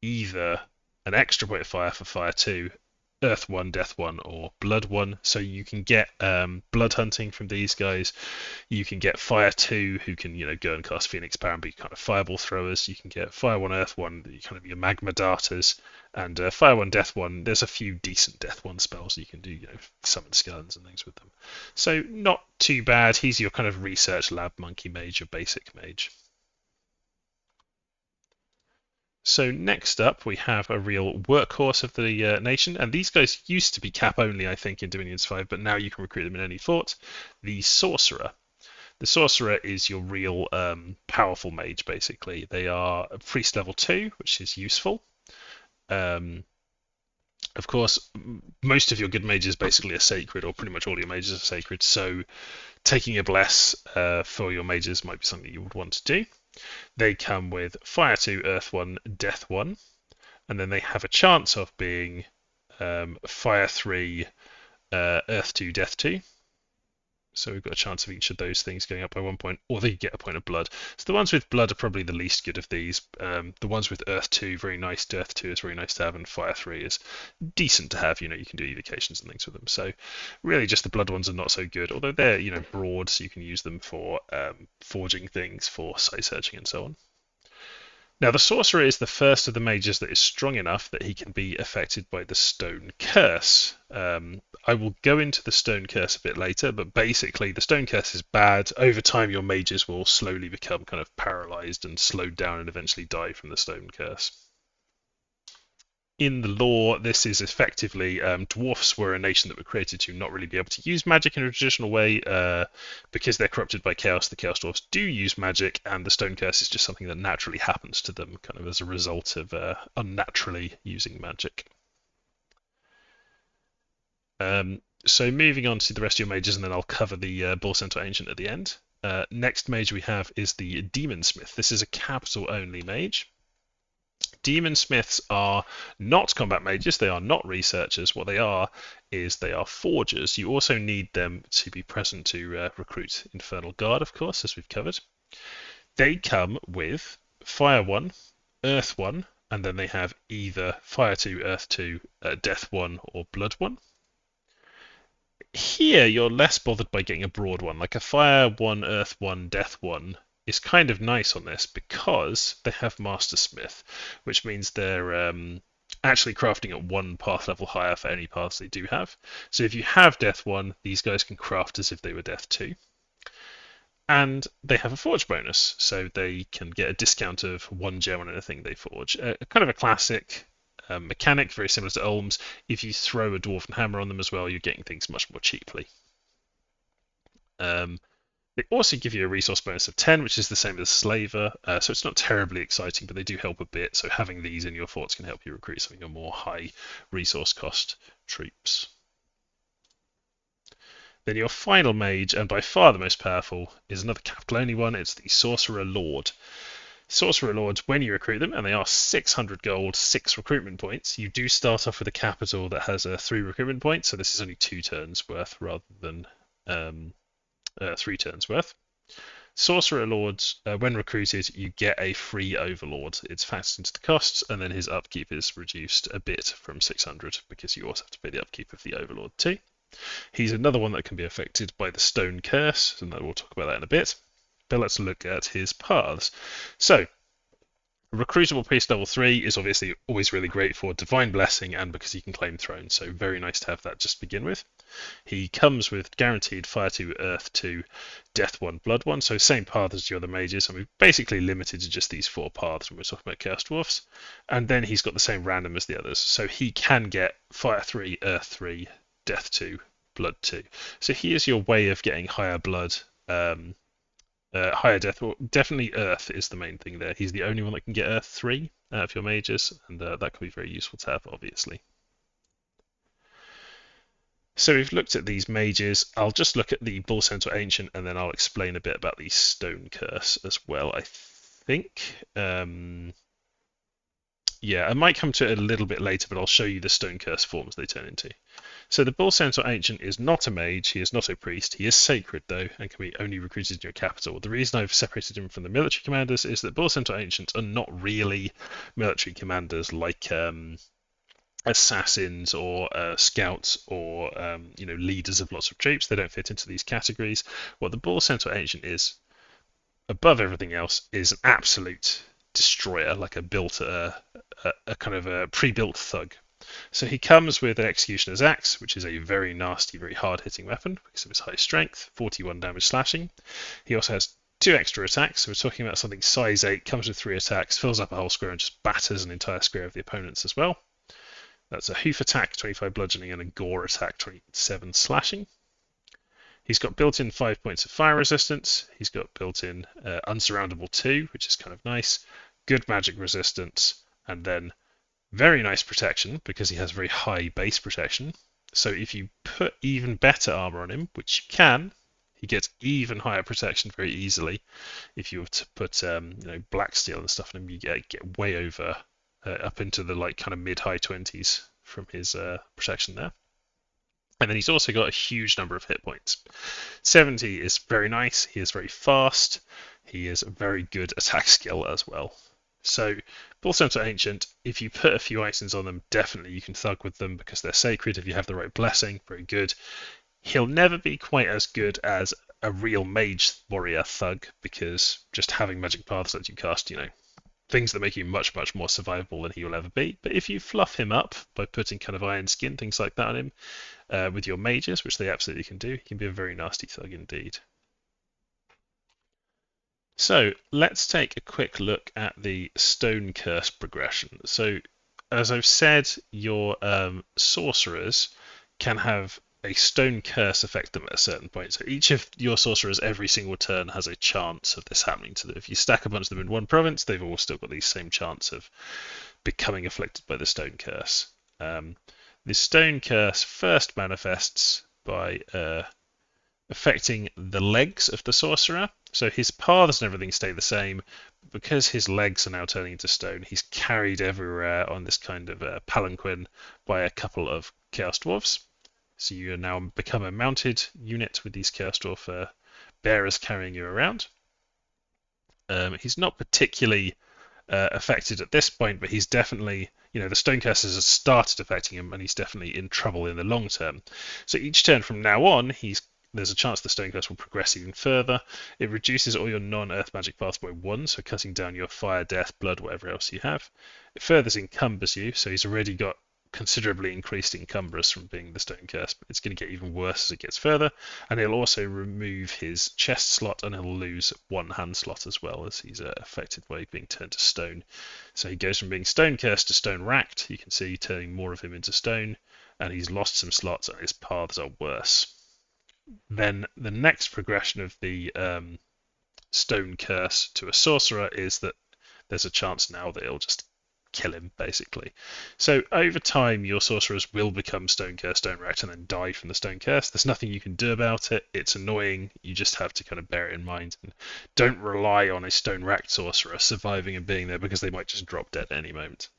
either an extra point of fire for fire 2, earth 1, death 1, or blood 1. So you can get blood hunting from these guys. You can get fire 2, who can go and cast Phoenix Power and be kind of fireball throwers. You can get fire 1, earth 1, kind of your magma darters. And fire 1, death 1, there's a few decent death 1 spells you can do, summon skeletons and things with them. So not too bad. He's your kind of research lab monkey mage, your basic mage. So next up, we have a real workhorse of the nation, and these guys used to be cap only, I think, in Dominions 5, but now you can recruit them in any fort. The Sorcerer. The Sorcerer is your real powerful mage, basically. They are a priest level 2, which is useful. Of course, most of your good mages basically are sacred, or pretty much all your mages are sacred, so taking a bless for your mages might be something you would want to do. They come with fire 2, earth 1, death 1, and then they have a chance of being fire 3, earth 2, death 2. So we've got a chance of each of those things going up by 1 point, or they get a point of blood. So the ones with blood are probably the least good of these. The ones with earth 2, very nice. Death 2 is very nice to have, and fire 3 is decent to have. You can do evocations and things with them. So really just the blood ones are not so good, although they're broad, so you can use them for forging things, for site searching and so on. Now, the Sorcerer is the first of the mages that is strong enough that he can be affected by the Stone Curse. I will go into the Stone Curse a bit later, but basically the Stone Curse is bad. Over time, your mages will slowly become kind of paralyzed and slowed down and eventually die from the Stone Curse. In the lore, this is effectively dwarfs were a nation that were created to not really be able to use magic in a traditional way because they're corrupted by chaos. The Chaos Dwarfs do use magic, and the Stone Curse is just something that naturally happens to them, kind of as a result of unnaturally using magic. So moving on to the rest of your mages, and then I'll cover the Bull Centaur Ancient at the end. Next mage we have is the Demon Smith. This is a capital only mage. Demon Smiths are not combat mages, they are not researchers. What they are is they are forgers. You also need them to be present to recruit Infernal Guard, of course, as we've covered. They come with Fire 1, Earth 1, and then they have either Fire 2, Earth 2, Death 1, or Blood 1. Here, you're less bothered by getting a broad one. Like a Fire 1, Earth 1, Death 1 is kind of nice on this because they have Master Smith, which means they're actually crafting at one path level higher for any paths they do have. So if you have Death 1, these guys can craft as if they were Death 2. And they have a forge bonus, so they can get a discount of 1 gem on anything they forge. Kind of a classic mechanic, very similar to Olms. If you throw a dwarven hammer on them as well, you're getting things much more cheaply. They also give you a resource bonus of 10, which is the same as Slaver, so it's not terribly exciting, but they do help a bit. So having these in your forts can help you recruit some of your more high resource cost troops. Then your final mage, and by far the most powerful, is another capital only one. It's the Sorcerer Lord. Sorcerer Lords, when you recruit them, and they are 600 gold, 6 recruitment points, you do start off with a capital that has 3 recruitment points, so this is only 2 turns worth rather than 3 turns worth. Sorcerer Lords, when recruited, you get a free Overlord. It's factored into the costs, and then his upkeep is reduced a bit from 600 because you also have to pay the upkeep of the Overlord too. He's another one that can be affected by the Stone Curse, and we'll talk about that in a bit. But let's look at his paths. So, Recruitable Priest level 3 is obviously always really great for Divine Blessing and because he can claim Throne, so very nice to have that just to begin with. He comes with guaranteed Fire 2, Earth 2, Death 1, Blood 1, so same path as the other mages, and we've basically limited to just these 4 paths when we're talking about Chaos Dwarfs. And then he's got the same random as the others, so he can get Fire 3, Earth 3, Death 2, Blood 2. So he is your way of getting higher blood, higher death. Well, definitely Earth is the main thing there. He's the only one that can get Earth 3 out of your mages, and that can be very useful to have, obviously. So we've looked at these mages. I'll just look at the Bull Centaur Ancient, and then I'll explain a bit about the Stone Curse as well, I think. Yeah, I might come to it a little bit later, but I'll show you the Stone Curse forms they turn into. So the Bull Centaur Ancient is not a mage, he is not a priest, he is sacred though, and can be only recruited in your capital. The reason I've separated him from the military commanders is that Bull Centaur Ancients are not really military commanders like assassins or scouts or leaders of lots of troops. They don't fit into these categories. What the Bull Centaur Ancient is, above everything else, is an absolute destroyer, like a kind of a pre-built thug. So he comes with an Executioner's Axe, which is a very nasty, very hard-hitting weapon because of his high strength, 41 damage slashing. He also has 2 extra attacks, so we're talking about something size 8, comes with 3 attacks, fills up a whole square and just batters an entire square of the opponents as well. That's a Hoof attack, 25 bludgeoning, and a Gore attack, 27 slashing. He's got built-in 5 points of fire resistance. He's got built-in Unsurroundable 2, which is kind of nice. Good magic resistance, and then very nice protection because he has very high base protection. So if you put even better armor on him, which you can, he gets even higher protection very easily. If you were to put black steel and stuff on him, you get way over up into the kind of mid-high 20s from his protection there. And then he's also got a huge number of hit points. 70 is very nice. He is very fast. He is a very good attack skill as well. So, Bull Centaur Ancient, if you put a few items on them, definitely you can thug with them because they're sacred. If you have the right blessing, very good. He'll never be quite as good as a real mage warrior thug because just having magic paths lets you cast, things that make you much, much more survivable than he will ever be. But if you fluff him up by putting kind of iron skin, things like that on him, with your mages, which they absolutely can do, he can be a very nasty thug indeed. So let's take a quick look at the Stone Curse progression. So as I've said, your sorcerers can have a Stone Curse affect them at a certain point. So each of your sorcerers every single turn has a chance of this happening to them. If you stack a bunch of them in one province, they've all still got the same chance of becoming afflicted by the Stone Curse. The Stone Curse first manifests by affecting the legs of the sorcerer. So his paths and everything stay the same. Because his legs are now turning into stone, he's carried everywhere on this kind of palanquin by a couple of Chaos Dwarfs. So you now become a mounted unit with these Chaos Dwarf bearers carrying you around. He's not particularly affected at this point, but he's definitely, the stone curses has started affecting him, and he's definitely in trouble in the long term. So each turn from now on, there's a chance the stone curse will progress even further. It reduces all your non-earth magic paths by 1, so cutting down your fire, death, blood, whatever else you have. It further encumbers you, so he's already got considerably increased encumbrance from being the stone curse, but it's going to get even worse as it gets further. And he'll also remove his chest slot, and he'll lose 1 hand slot as well, as he's affected by being turned to stone. So he goes from being stone cursed to stone racked. You can see turning more of him into stone, and he's lost some slots, and his paths are worse. Then the next progression of the stone curse to a sorcerer is that there's a chance now that it'll just kill him, basically. So over time, your sorcerers will become stone curse, stone racked, and then die from the stone curse. There's nothing you can do about it. It's annoying. You just have to kind of bear it in mind, and don't rely on a stone racked sorcerer surviving and being there, because they might just drop dead at any moment.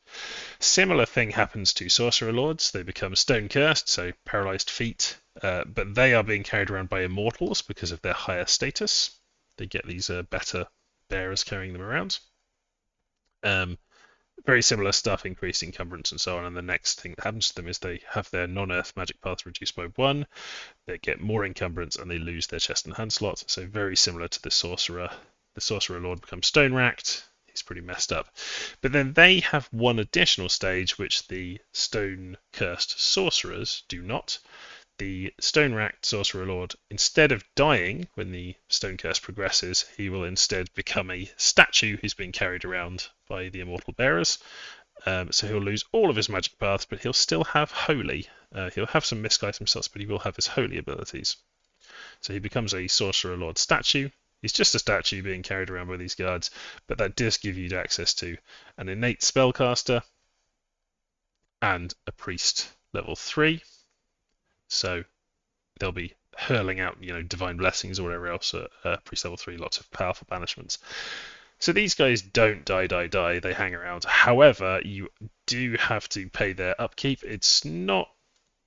Similar thing happens to sorcerer lords. They become stone cursed, so paralyzed feet, but they are being carried around by immortals because of their higher status. They get these better bearers carrying them around. Very similar stuff, increased encumbrance and so on. And the next thing that happens to them is they have their non-earth magic path reduced by 1. They get more encumbrance and they lose their chest and hand slots. So very similar to the sorcerer. The sorcerer lord becomes stone racked. He's pretty messed up. But then they have one additional stage which the stone cursed sorcerers do not. The stone racked sorcerer lord, instead of dying when the stone curse progresses, he will instead become a statue who's being carried around by the immortal bearers. So he'll lose all of his magic paths, but he'll still have holy. He'll have some misguide himself, but he will have his holy abilities. So he becomes a sorcerer lord statue. He's just a statue being carried around by these guards, but that does give you access to an innate spellcaster and a priest level 3. So they'll be hurling out, divine blessings or whatever else at priest level 3, lots of powerful banishments. So these guys don't die. They hang around. However, you do have to pay their upkeep. It's not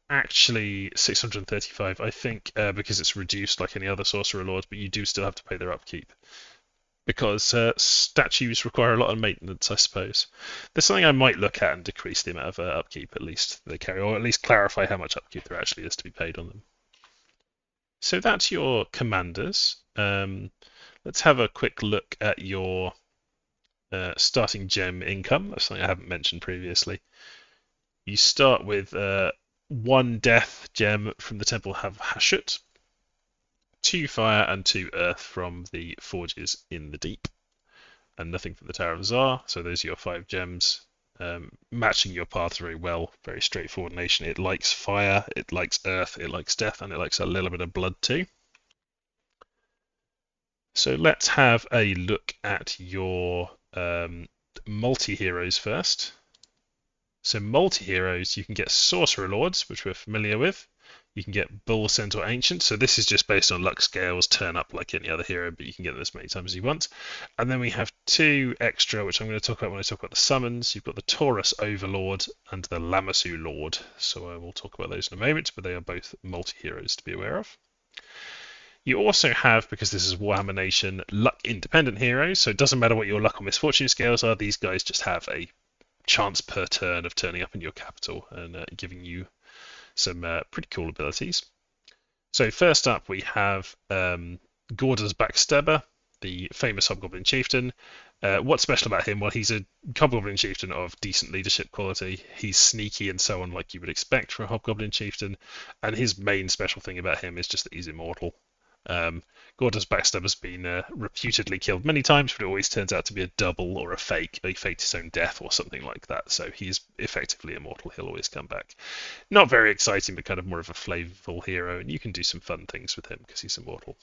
actually 635, I think, because it's reduced like any other sorcerer lord, but you do still have to pay their upkeep. Because statues require a lot of maintenance, I suppose. There's something I might look at and decrease the amount of upkeep at least they carry, or at least clarify how much upkeep there actually is to be paid on them. So that's your commanders. Let's have a quick look at your starting gem income. That's something I haven't mentioned previously. You start with 1 death gem from the Temple of Hashut, 2 fire and 2 earth from the forges in the deep, and nothing from the Tower of Zar. So those are your 5 gems, matching your paths very well. Very straightforward nation. It likes fire, it likes earth, it likes death, and it likes a little bit of blood too. So let's have a look at your multi-heroes first. So multi-heroes, you can get sorcerer lords, which we're familiar with. You can get Bull Centaur Ancient, so this is just based on luck scales, turn up like any other hero, but you can get them as many times as you want. And then we have 2 extra, which I'm going to talk about when I talk about the summons. You've got the Taurus Overlord and the Lamassu Lord, so I will talk about those in a moment, but they are both multi-heroes to be aware of. You also have, because this is Warhammer Nation, luck-independent heroes, so it doesn't matter what your luck or misfortune scales are, these guys just have a chance per turn of turning up in your capital and giving you some pretty cool abilities. So first up we have Gorda's Backstabber, the famous Hobgoblin Chieftain. What's special about him? Well, he's a Hobgoblin Chieftain of decent leadership quality. He's sneaky and so on, like you would expect for a Hobgoblin Chieftain, and his main special thing about him is just that he's immortal. Gorda's Backstabber has been reputedly killed many times, but it always turns out to be a double or a fake. He faked his own death or something like that, so he's effectively immortal. He'll always come back. Not very exciting, but kind of more of a flavorful hero, and you can do some fun things with him because he's immortal.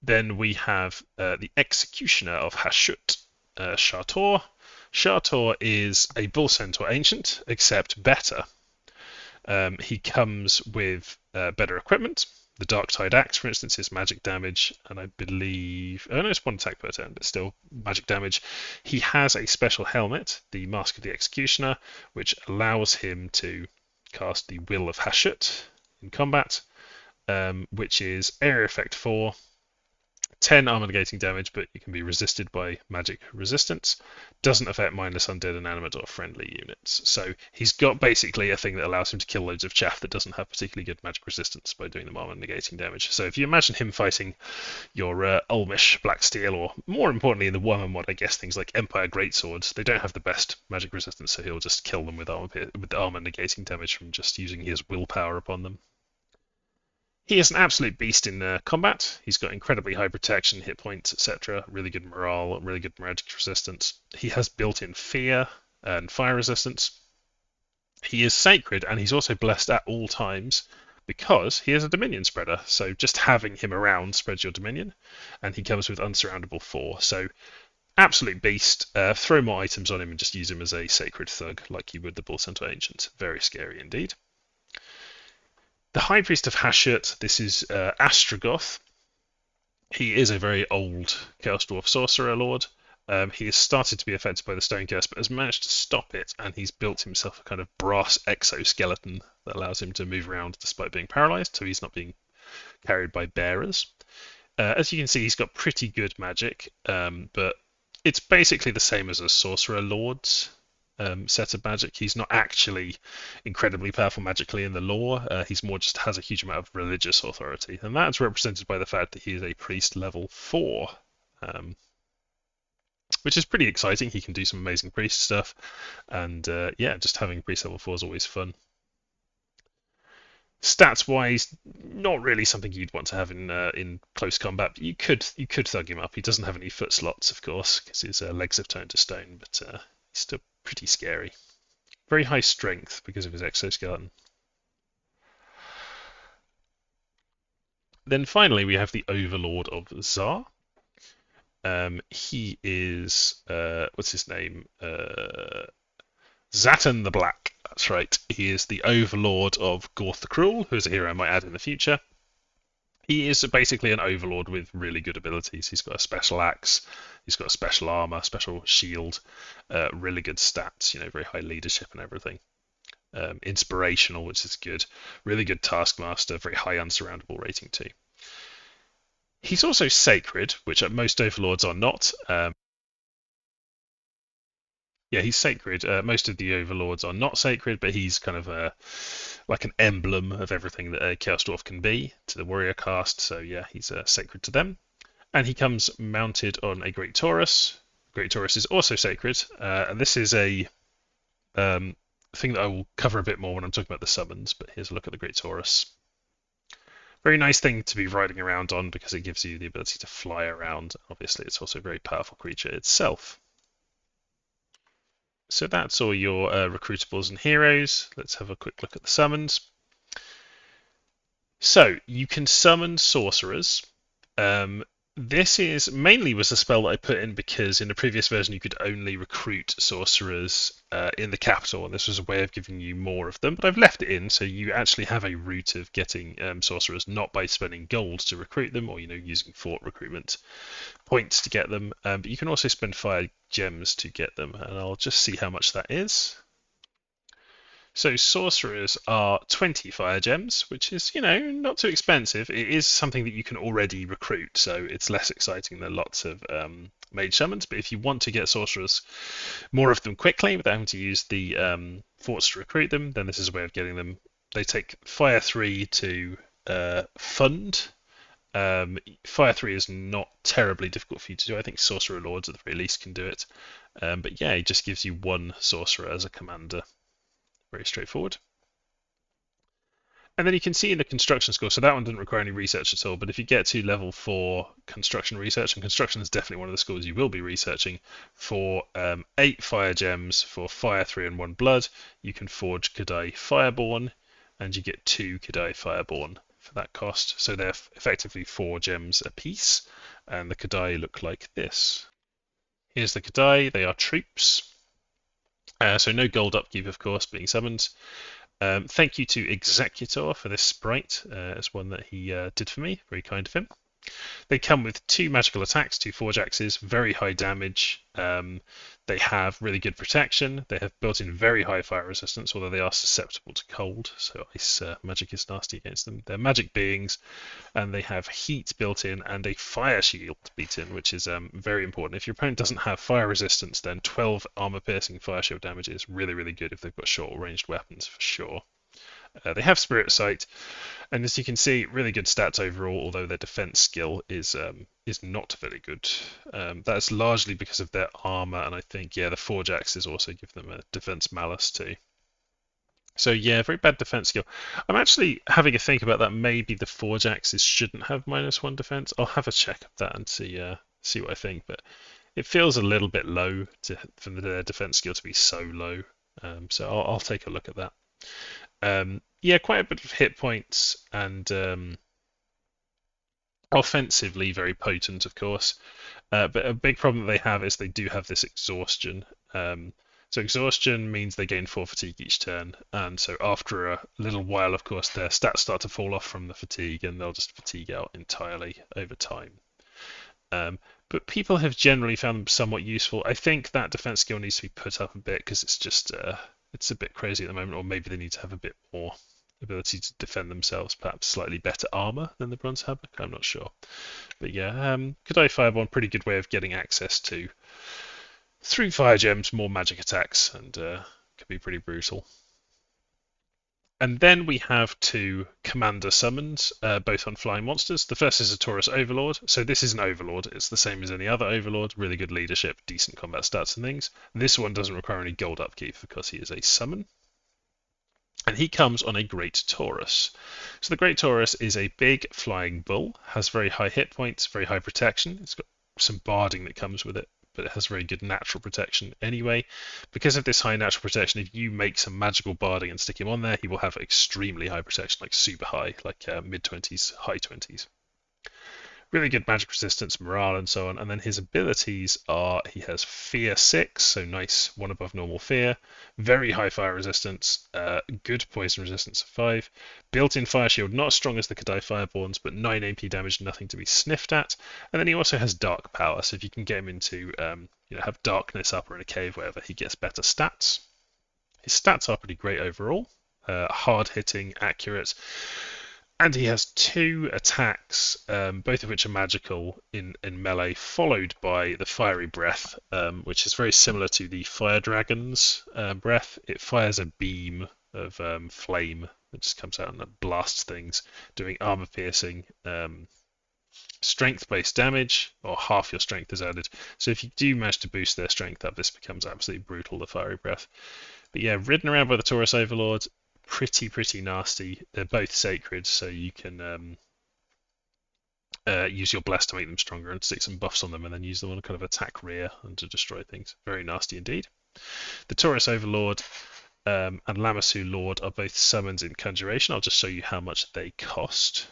Then we have the Executioner of Hashut, Shator. Shator is a Bull Centaur Ancient, except better. He comes with better equipment. The Dark Tide Axe, for instance, is magic damage, and I believe... Oh no, it's 1 attack per turn, but still magic damage. He has a special helmet, the Mask of the Executioner, which allows him to cast the Will of Hashut in combat, which is area effect 4, 10 armor negating damage, but it can be resisted by magic resistance. Doesn't affect mindless, undead, inanimate, or friendly units. So he's got basically a thing that allows him to kill loads of chaff that doesn't have particularly good magic resistance by doing them armor negating damage. So if you imagine him fighting your Ulmish Blacksteel, or more importantly in the Warhammer mod, I guess things like Empire Greatswords, they don't have the best magic resistance, so he'll just kill them with armor negating damage from just using his willpower upon them. He is an absolute beast in combat. He's got incredibly high protection, hit points, etc. Really good morale, really good magic resistance. He has built-in fear and fire resistance. He is sacred, and he's also blessed at all times because he is a Dominion spreader. So just having him around spreads your Dominion, and he comes with Unsurroundable 4. So absolute beast. Throw more items on him and just use him as a sacred thug like you would the Bull Centaur Ancient. Very scary indeed. The High Priest of Hashut, this is Astrogoth. He is a very old Chaos Dwarf Sorcerer Lord. He has started to be affected by the Stone Curse, but has managed to stop it, and he's built himself a kind of brass exoskeleton that allows him to move around despite being paralyzed, so he's not being carried by bearers. As you can see, he's got pretty good magic, but it's basically the same as a Sorcerer Lord's set of magic. He's not actually incredibly powerful magically in the lore. He's more just has a huge amount of religious authority, and that's represented by the fact that he is a priest level 4, which is pretty exciting. He can do some amazing priest stuff, and yeah, just having priest level 4 is always fun. Stats wise, not really something you'd want to have in close combat. But you could thug him up. He doesn't have any foot slots, of course, because his legs have turned to stone, but he's still pretty scary. Very high strength because of his exoskeleton. Then finally we have the Overlord of Zar. He is what's his name? Zatan the Black. That's right. He is the Overlord of Gorth the Cruel, who is a hero I might add in the future. He is basically an overlord with really good abilities. He's got a special axe, he's got a special armor, special shield, really good stats, very high leadership and everything. Inspirational, which is good. Really good taskmaster, very high unsurroundable rating too. He's also sacred, which most overlords are not. Yeah, he's sacred. Most of the overlords are not sacred, but he's kind of like an emblem of everything that a Chaos Dwarf can be to the warrior caste. So yeah, he's sacred to them. And he comes mounted on a Great Taurus. Great Taurus is also sacred, and this is a thing that I will cover a bit more when I'm talking about the summons. But here's a look at the Great Taurus. Very nice thing to be riding around on because it gives you the ability to fly around. Obviously, it's also a very powerful creature itself. So that's all your recruitables and heroes. Let's have a quick look at the summons. So you can summon sorcerers. This is mainly was a spell that I put in because in the previous version you could only recruit sorcerers in the capital, and this was a way of giving you more of them. But I've left it in so you actually have a route of getting sorcerers, not by spending gold to recruit them or using fort recruitment points to get them. But you can also spend fire gems to get them, and I'll just see how much that is. So sorcerers are 20 fire gems, which is, not too expensive. It is something that you can already recruit, so it's less exciting than lots of mage summons. But if you want to get sorcerers, more of them quickly, without having to use the forts to recruit them, then this is a way of getting them. They take fire 3 to fund. Fire 3 is not terribly difficult for you to do. I think sorcerer lords at the very least can do it. But yeah, it just gives you one sorcerer as a commander. Very straightforward. And then you can see in the construction score, so that one didn't require any research at all, but if you get to level 4 construction research, and construction is definitely one of the schools you will be researching, for 8 fire gems, for fire 3 and 1 blood, you can forge Kadai Fireborn, and you get 2 Kadai Fireborn for that cost. So they're effectively 4 gems a piece, and the Kadai look like this. Here's the Kadai, they are troops. So no gold upkeep, of course, being summoned. Thank you to Executor for this sprite. It's one that he did for me. Very kind of him. They come with 2 magical attacks, 2 Forge Axes, very high damage. They have really good protection. They have built-in very high fire resistance, although they are susceptible to cold, so ice magic is nasty against them. They're magic beings, and they have heat built in and a fire shield built in, which is very important. If your opponent doesn't have fire resistance, then 12 armor-piercing fire shield damage is really, really good if they've got short-ranged weapons, for sure. They have Spirit Sight, and as you can see, really good stats overall, although their defense skill is not very good. That's largely because of their armor, and I think, yeah, the Forge Axes also give them a defense malus too. So yeah, very bad defense skill. I'm actually having a think about that. Maybe the Forge Axes shouldn't have -1 defense. I'll have a check of that and see what I think, but it feels a little bit low for their defense skill to be so low. So I'll take a look at that. Yeah, quite a bit of hit points, and offensively very potent, of course. But a big problem that they have is they do have this exhaustion. So exhaustion means they gain 4 fatigue each turn, and so after a little while, of course, their stats start to fall off from the fatigue, and they'll just fatigue out entirely over time. But people have generally found them somewhat useful. I think that defense skill needs to be put up a bit because it's just it's a bit crazy at the moment, or maybe they need to have a bit more ability to defend themselves, perhaps slightly better armor than the Bronze Hammer. I'm not sure. But yeah, Kodai Fireball, pretty good way of getting access to, through fire gems, more magic attacks, and can be pretty brutal. And then we have 2 commander summons, both on flying monsters. The first is a Taurus Overlord. So this is an Overlord. It's the same as any other Overlord. Really good leadership, decent combat stats and things. This one doesn't require any gold upkeep because he is a summon. And he comes on a Great Taurus. So the Great Taurus is a big flying bull, has very high hit points, very high protection. It's got some barding that comes with it, but it has very good natural protection anyway. Because of this high natural protection, if you make some magical barding and stick him on there, he will have extremely high protection, like super high, like mid-20s, high 20s. Really good magic resistance, morale, and so on. And then his abilities are, he has Fear 6, so nice, 1 above normal fear, very high fire resistance, good poison resistance of 5, built-in fire shield, not as strong as the Kodai Fireborns, but 9 AP damage, nothing to be sniffed at. And then he also has dark power, so if you can get him into, have darkness up or in a cave, wherever, he gets better stats. His stats are pretty great overall, hard-hitting, accurate. And he has 2 attacks, both of which are magical in melee, followed by the Fiery Breath, which is very similar to the Fire Dragon's breath. It fires a beam of flame that just comes out and blasts things, doing armor-piercing, strength-based damage, or half your strength is added. So if you do manage to boost their strength up, this becomes absolutely brutal, the Fiery Breath. But yeah, ridden around by the Taurus Overlord, pretty nasty. They're both sacred, so you can use your bless to make them stronger and stick some buffs on them, and then use them on a kind of attack rear and to destroy things. Very nasty indeed. The Taurus Overlord and Lamassu Lord are both summons in Conjuration. I'll just show you how much they cost.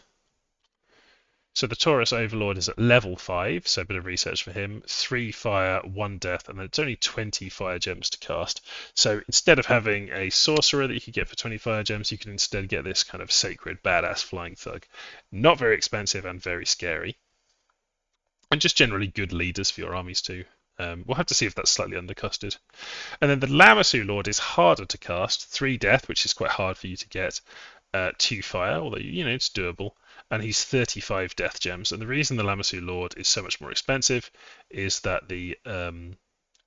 So the Taurus Overlord is at level 5, so a bit of research for him. 3 fire, 1 death, and then it's only 20 fire gems to cast. So instead of having a sorcerer that you could get for 20 fire gems, you can instead get this kind of sacred, badass flying thug. Not very expensive and very scary. And just generally good leaders for your armies too. We'll have to see if that's slightly undercosted. And then the Lamassu Lord is harder to cast. 3 death, which is quite hard for you to get. 2 fire, although, it's doable. And he's 35 death gems. And the reason the Lamassu Lord is so much more expensive is that the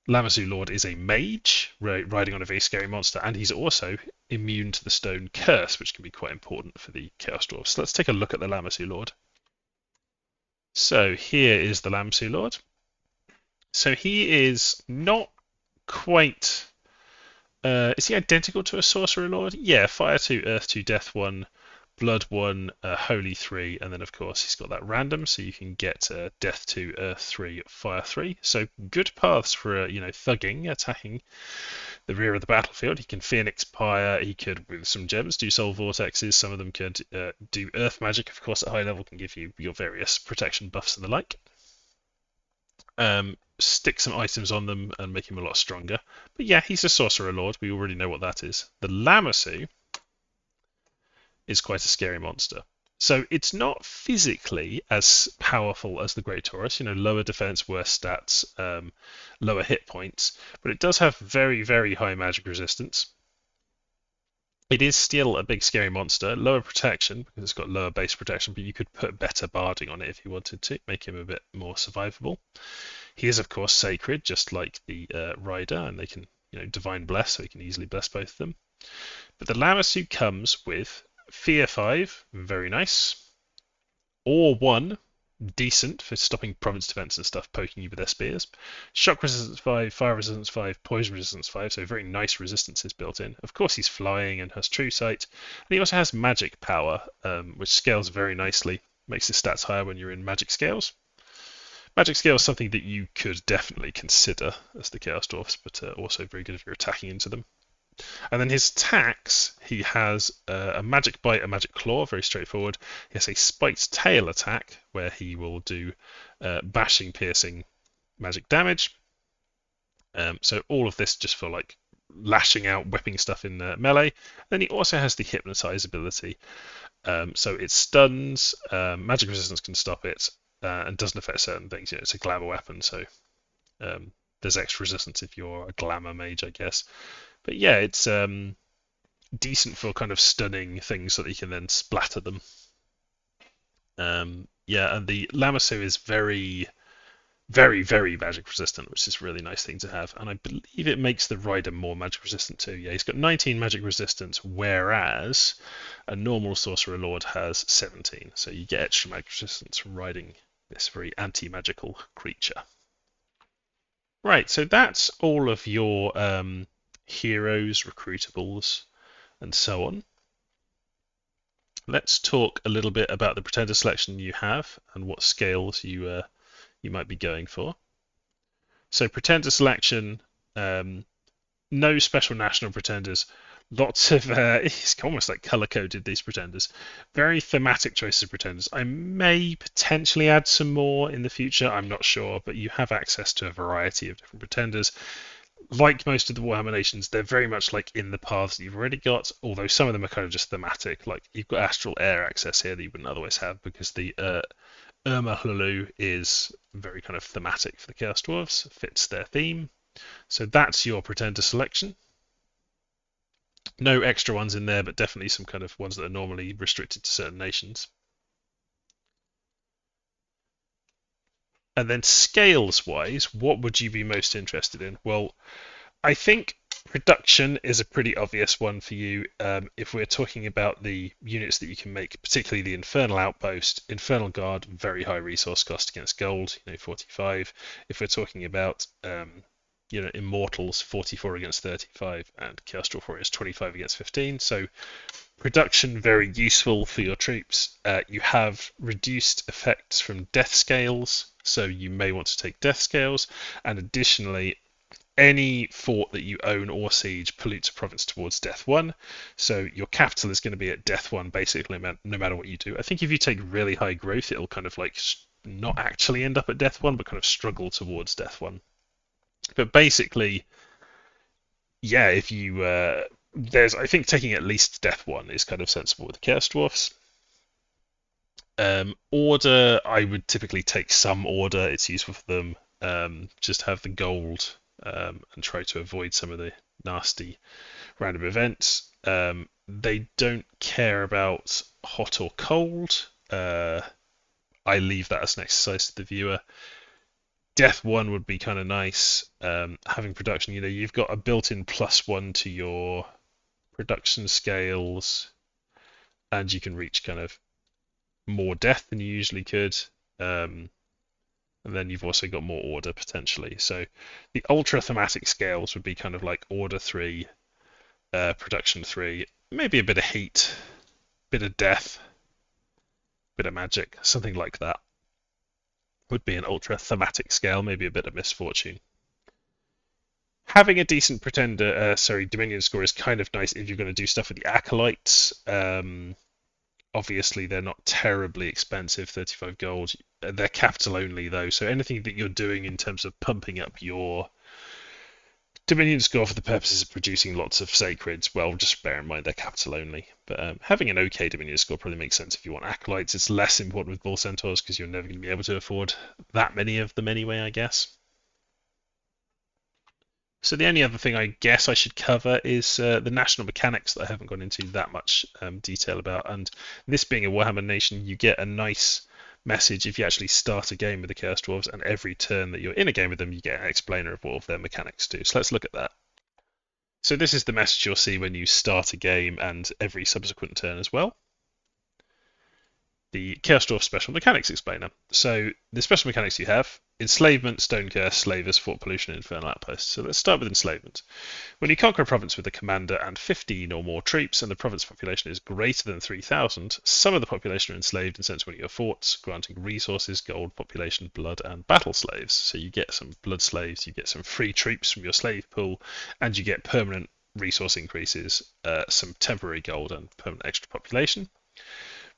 Lamassu Lord is a mage riding on a very scary monster, and he's also immune to the stone curse, which can be quite important for the Chaos Dwarfs. So let's take a look at the Lamassu Lord. So here is the Lamassu Lord. So he is not quite... is he identical to a Sorcerer Lord? Yeah, Fire 2, Earth 2, Death 1, Blood 1, Holy 3, and then of course he's got that random, so you can get Death 2, Earth 3, Fire 3. So good paths for thugging, attacking the rear of the battlefield. He can Phoenix Pyre, he could, with some gems, do Soul Vortexes. Some of them could do Earth Magic, of course, at high level, can give you your various protection buffs and the like. Stick some items on them and make him a lot stronger. But yeah, he's a Sorcerer Lord. We already know what that is. The Lamassu is quite a scary monster. So it's not physically as powerful as the Great Taurus, lower defense, worse stats, lower hit points, but it does have very, very high magic resistance. It is still a big scary monster, lower protection because it's got lower base protection, but you could put better barding on it if you wanted to, make him a bit more survivable. He is, of course, sacred, just like the rider, and they can, divine bless, so he can easily bless both of them. But the Lamassu comes with Fear 5, very nice, Awe 1, decent for stopping province defense and stuff, poking you with their spears. Shock resistance 5, fire resistance 5, poison resistance 5, so very nice resistances built in. Of course, he's flying and has true sight, and he also has magic power, which scales very nicely, makes his stats higher when you're in magic scales. Magic scale is something that you could definitely consider as the Chaos Dwarfs, but also very good if you're attacking into them. And then his attacks, he has a magic bite, a magic claw, very straightforward. He has a spiked tail attack, where he will do bashing, piercing, magic damage. So all of this just for like lashing out, whipping stuff in melee. Then he also has the hypnotize ability. So it stuns, magic resistance can stop it, and doesn't affect certain things. It's a glamour weapon, so there's extra resistance if you're a glamour mage, I guess. But yeah, it's decent for kind of stunning things so that you can then splatter them. Yeah, and the Lamassu is very, very, very magic resistant, which is a really nice thing to have. And I believe it makes the rider more magic resistant too. Yeah, he's got 19 magic resistance, whereas a normal sorcerer lord has 17. So you get extra magic resistance from riding this very anti-magical creature. Right, so that's all of your heroes, recruitables, and so on. Let's talk a little bit about the pretender selection you have and what scales you might be going for. So pretender selection, no special national pretenders. Lots of it's almost like color coded, these pretenders. Very thematic choices of pretenders. I may potentially add some more in the future. I'm not sure, but you have access to a variety of different pretenders. Like most of the Warhammer nations, they're very much like in the paths that you've already got, although some of them are kind of just thematic. Like you've got astral air access here that you wouldn't otherwise have because the Irma Hlulu is very kind of thematic for the Chaos Dwarfs, fits their theme. So that's your pretender selection. No extra ones in there, but definitely some kind of ones that are normally restricted to certain nations. And then scales-wise, what would you be most interested in? Well, I think production is a pretty obvious one for you. If we're talking about the units that you can make, particularly the Infernal Outpost, Infernal Guard, very high resource cost against gold, 45. If we're talking about Immortals, 44 against 35, and Chaos Dwarf Warriors, 25 against 15. So production, very useful for your troops. You have reduced effects from death scales, so you may want to take death scales. And additionally, any fort that you own or siege pollutes a province towards death 1. So your capital is going to be at death 1, basically, no matter what you do. I think if you take really high growth, it'll kind of like not actually end up at death 1, but kind of struggle towards death 1. But basically, yeah, if you I think taking at least death 1 is kind of sensible with the Chaos Dwarfs. Order, I would typically take some order. It's useful for them. Just have the gold and try to avoid some of the nasty random events. They don't care about hot or cold. I leave that as an exercise to the viewer. Death 1 would be kind of nice. Having production, you've got a built-in +1 to your production scales, and you can reach kind of more death than you usually could. And then you've also got more order potentially. So the ultra thematic scales would be kind of like order 3, production 3, maybe a bit of heat, bit of death, bit of magic, something like that. Would be an ultra thematic scale, maybe a bit of misfortune. Having a decent Dominion score is kind of nice if you're going to do stuff with the acolytes. Obviously, they're not terribly expensive, 35 gold. They're capital only though, so anything that you're doing in terms of pumping up your Dominion score for the purposes of producing lots of sacreds, well, just bear in mind they're capital only. But having an okay Dominion score probably makes sense if you want acolytes. It's less important with bull centaurs because you're never going to be able to afford that many of them anyway, I guess. So the only other thing I guess I should cover is the national mechanics that I haven't gone into that much detail about. And this being a Warhammer nation, you get a nice message if you actually start a game with the Chaos Dwarfs, and every turn that you're in a game with them, you get an explainer of what of their mechanics do. So let's look at that. So this is the message you'll see when you start a game and every subsequent turn as well. The Chaos Dwarf Special Mechanics Explainer. So the special mechanics you have: Enslavement, Stone Curse, Slavers, Fort Pollution, Infernal Outpost. So let's start with Enslavement. When you conquer a province with a commander and 15 or more troops, and the province population is greater than 3,000, some of the population are enslaved and sent to one of your forts, granting resources, gold, population, blood, and battle slaves. So you get some blood slaves, you get some free troops from your slave pool, and you get permanent resource increases, some temporary gold, and permanent extra population.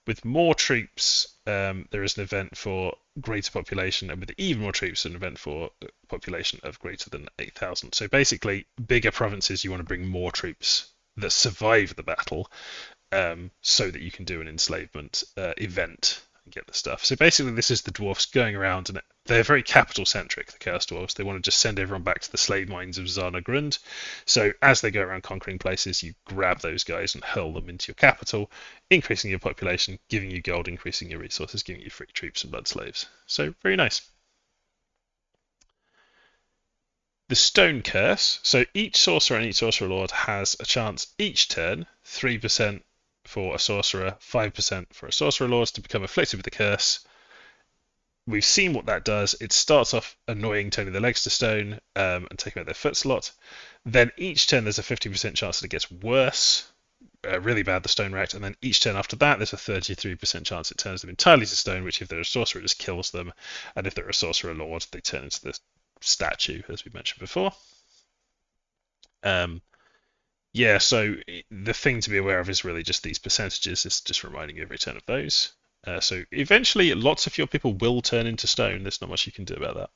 With more troops, there is an event for greater population, and with even more troops, an event for population of greater than 8,000. So basically, bigger provinces, you want to bring more troops that survive the battle, so that you can do an enslavement event and get the stuff. So basically, this is the dwarfs going around, and they're very capital centric, the Chaos Dwarfs. They want to just send everyone back to the slave mines of Zana Grund. So as they go around conquering places, you grab those guys and hurl them into your capital, increasing your population, giving you gold, increasing your resources, giving you free troops and blood slaves. So very nice. The Stone Curse. So each sorcerer and each sorcerer lord has a chance each turn, 3% for a sorcerer, 5% for a sorcerer lord, to become afflicted with the curse. We've seen what that does. It starts off annoying, turning their legs to stone and taking out their foot slot. Then each turn there's a 50% chance that it gets worse, really bad, the stone wrecked. And then each turn after that there's a 33% chance it turns them entirely to stone, which if they're a sorcerer just kills them. And if they're a sorcerer lord, they turn into the statue, as we mentioned before. Yeah, so the thing to be aware of is really just these percentages. It's just reminding you every turn of those. So eventually, lots of your people will turn into stone. There's not much you can do about that.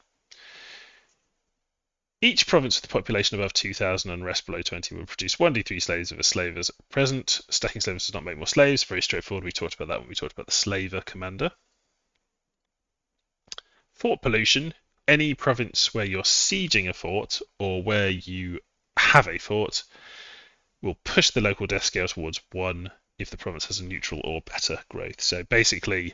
Each province with a population above 2,000 and rest below 20 will produce 1d3 slaves if a slave is present. Stacking slaves does not make more slaves. Very straightforward. We talked about that when we talked about the slaver commander. Fort pollution. Any province where you're sieging a fort or where you have a fort will push the local death scale towards 1 if the province has a neutral or better growth. So basically,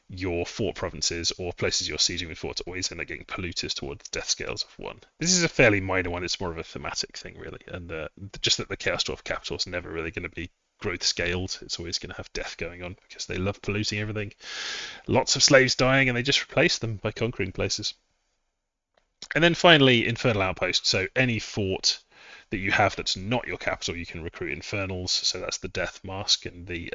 your fort provinces or places you're sieging with forts always end up getting polluted towards death scales of 1. This is a fairly minor one. It's more of a thematic thing, really. And just that the Chaos Dwarf capital is never really going to be growth scaled. It's always going to have death going on because they love polluting everything. Lots of slaves dying, and they just replace them by conquering places. And then finally, Infernal Outpost. So any fort that you have that's not your capital, you can recruit Infernals. So that's the Death Mask and the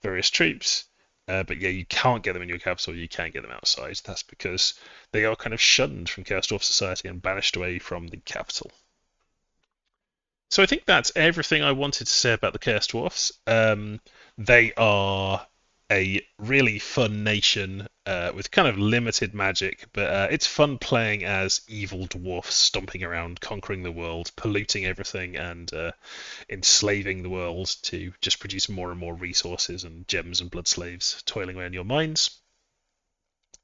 various troops. But yeah, you can't get them in your capital. You can get them outside. That's because they are kind of shunned from Chaos Dwarf society and banished away from the capital. So I think that's everything I wanted to say about the Chaos Dwarfs. They are a really fun nation with kind of limited magic, but it's fun playing as evil dwarfs stomping around, conquering the world, polluting everything, and enslaving the world to just produce more and more resources and gems and blood slaves toiling away in your mines.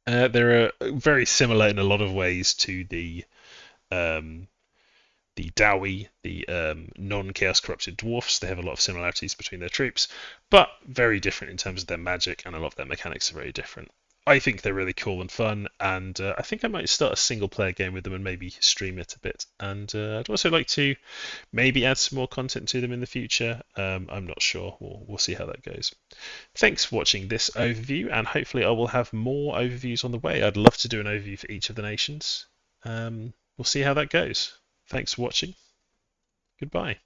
They're very similar in a lot of ways to the Dowie, the non-chaos corrupted dwarfs. They have a lot of similarities between their troops, but very different in terms of their magic, and a lot of their mechanics are very different. I think they're really cool and fun, and I think I might start a single-player game with them and maybe stream it a bit. And I'd also like to maybe add some more content to them in the future. I'm not sure. We'll see how that goes. Thanks for watching this overview, and hopefully I will have more overviews on the way. I'd love to do an overview for each of the nations. We'll see how that goes. Thanks for watching. Goodbye.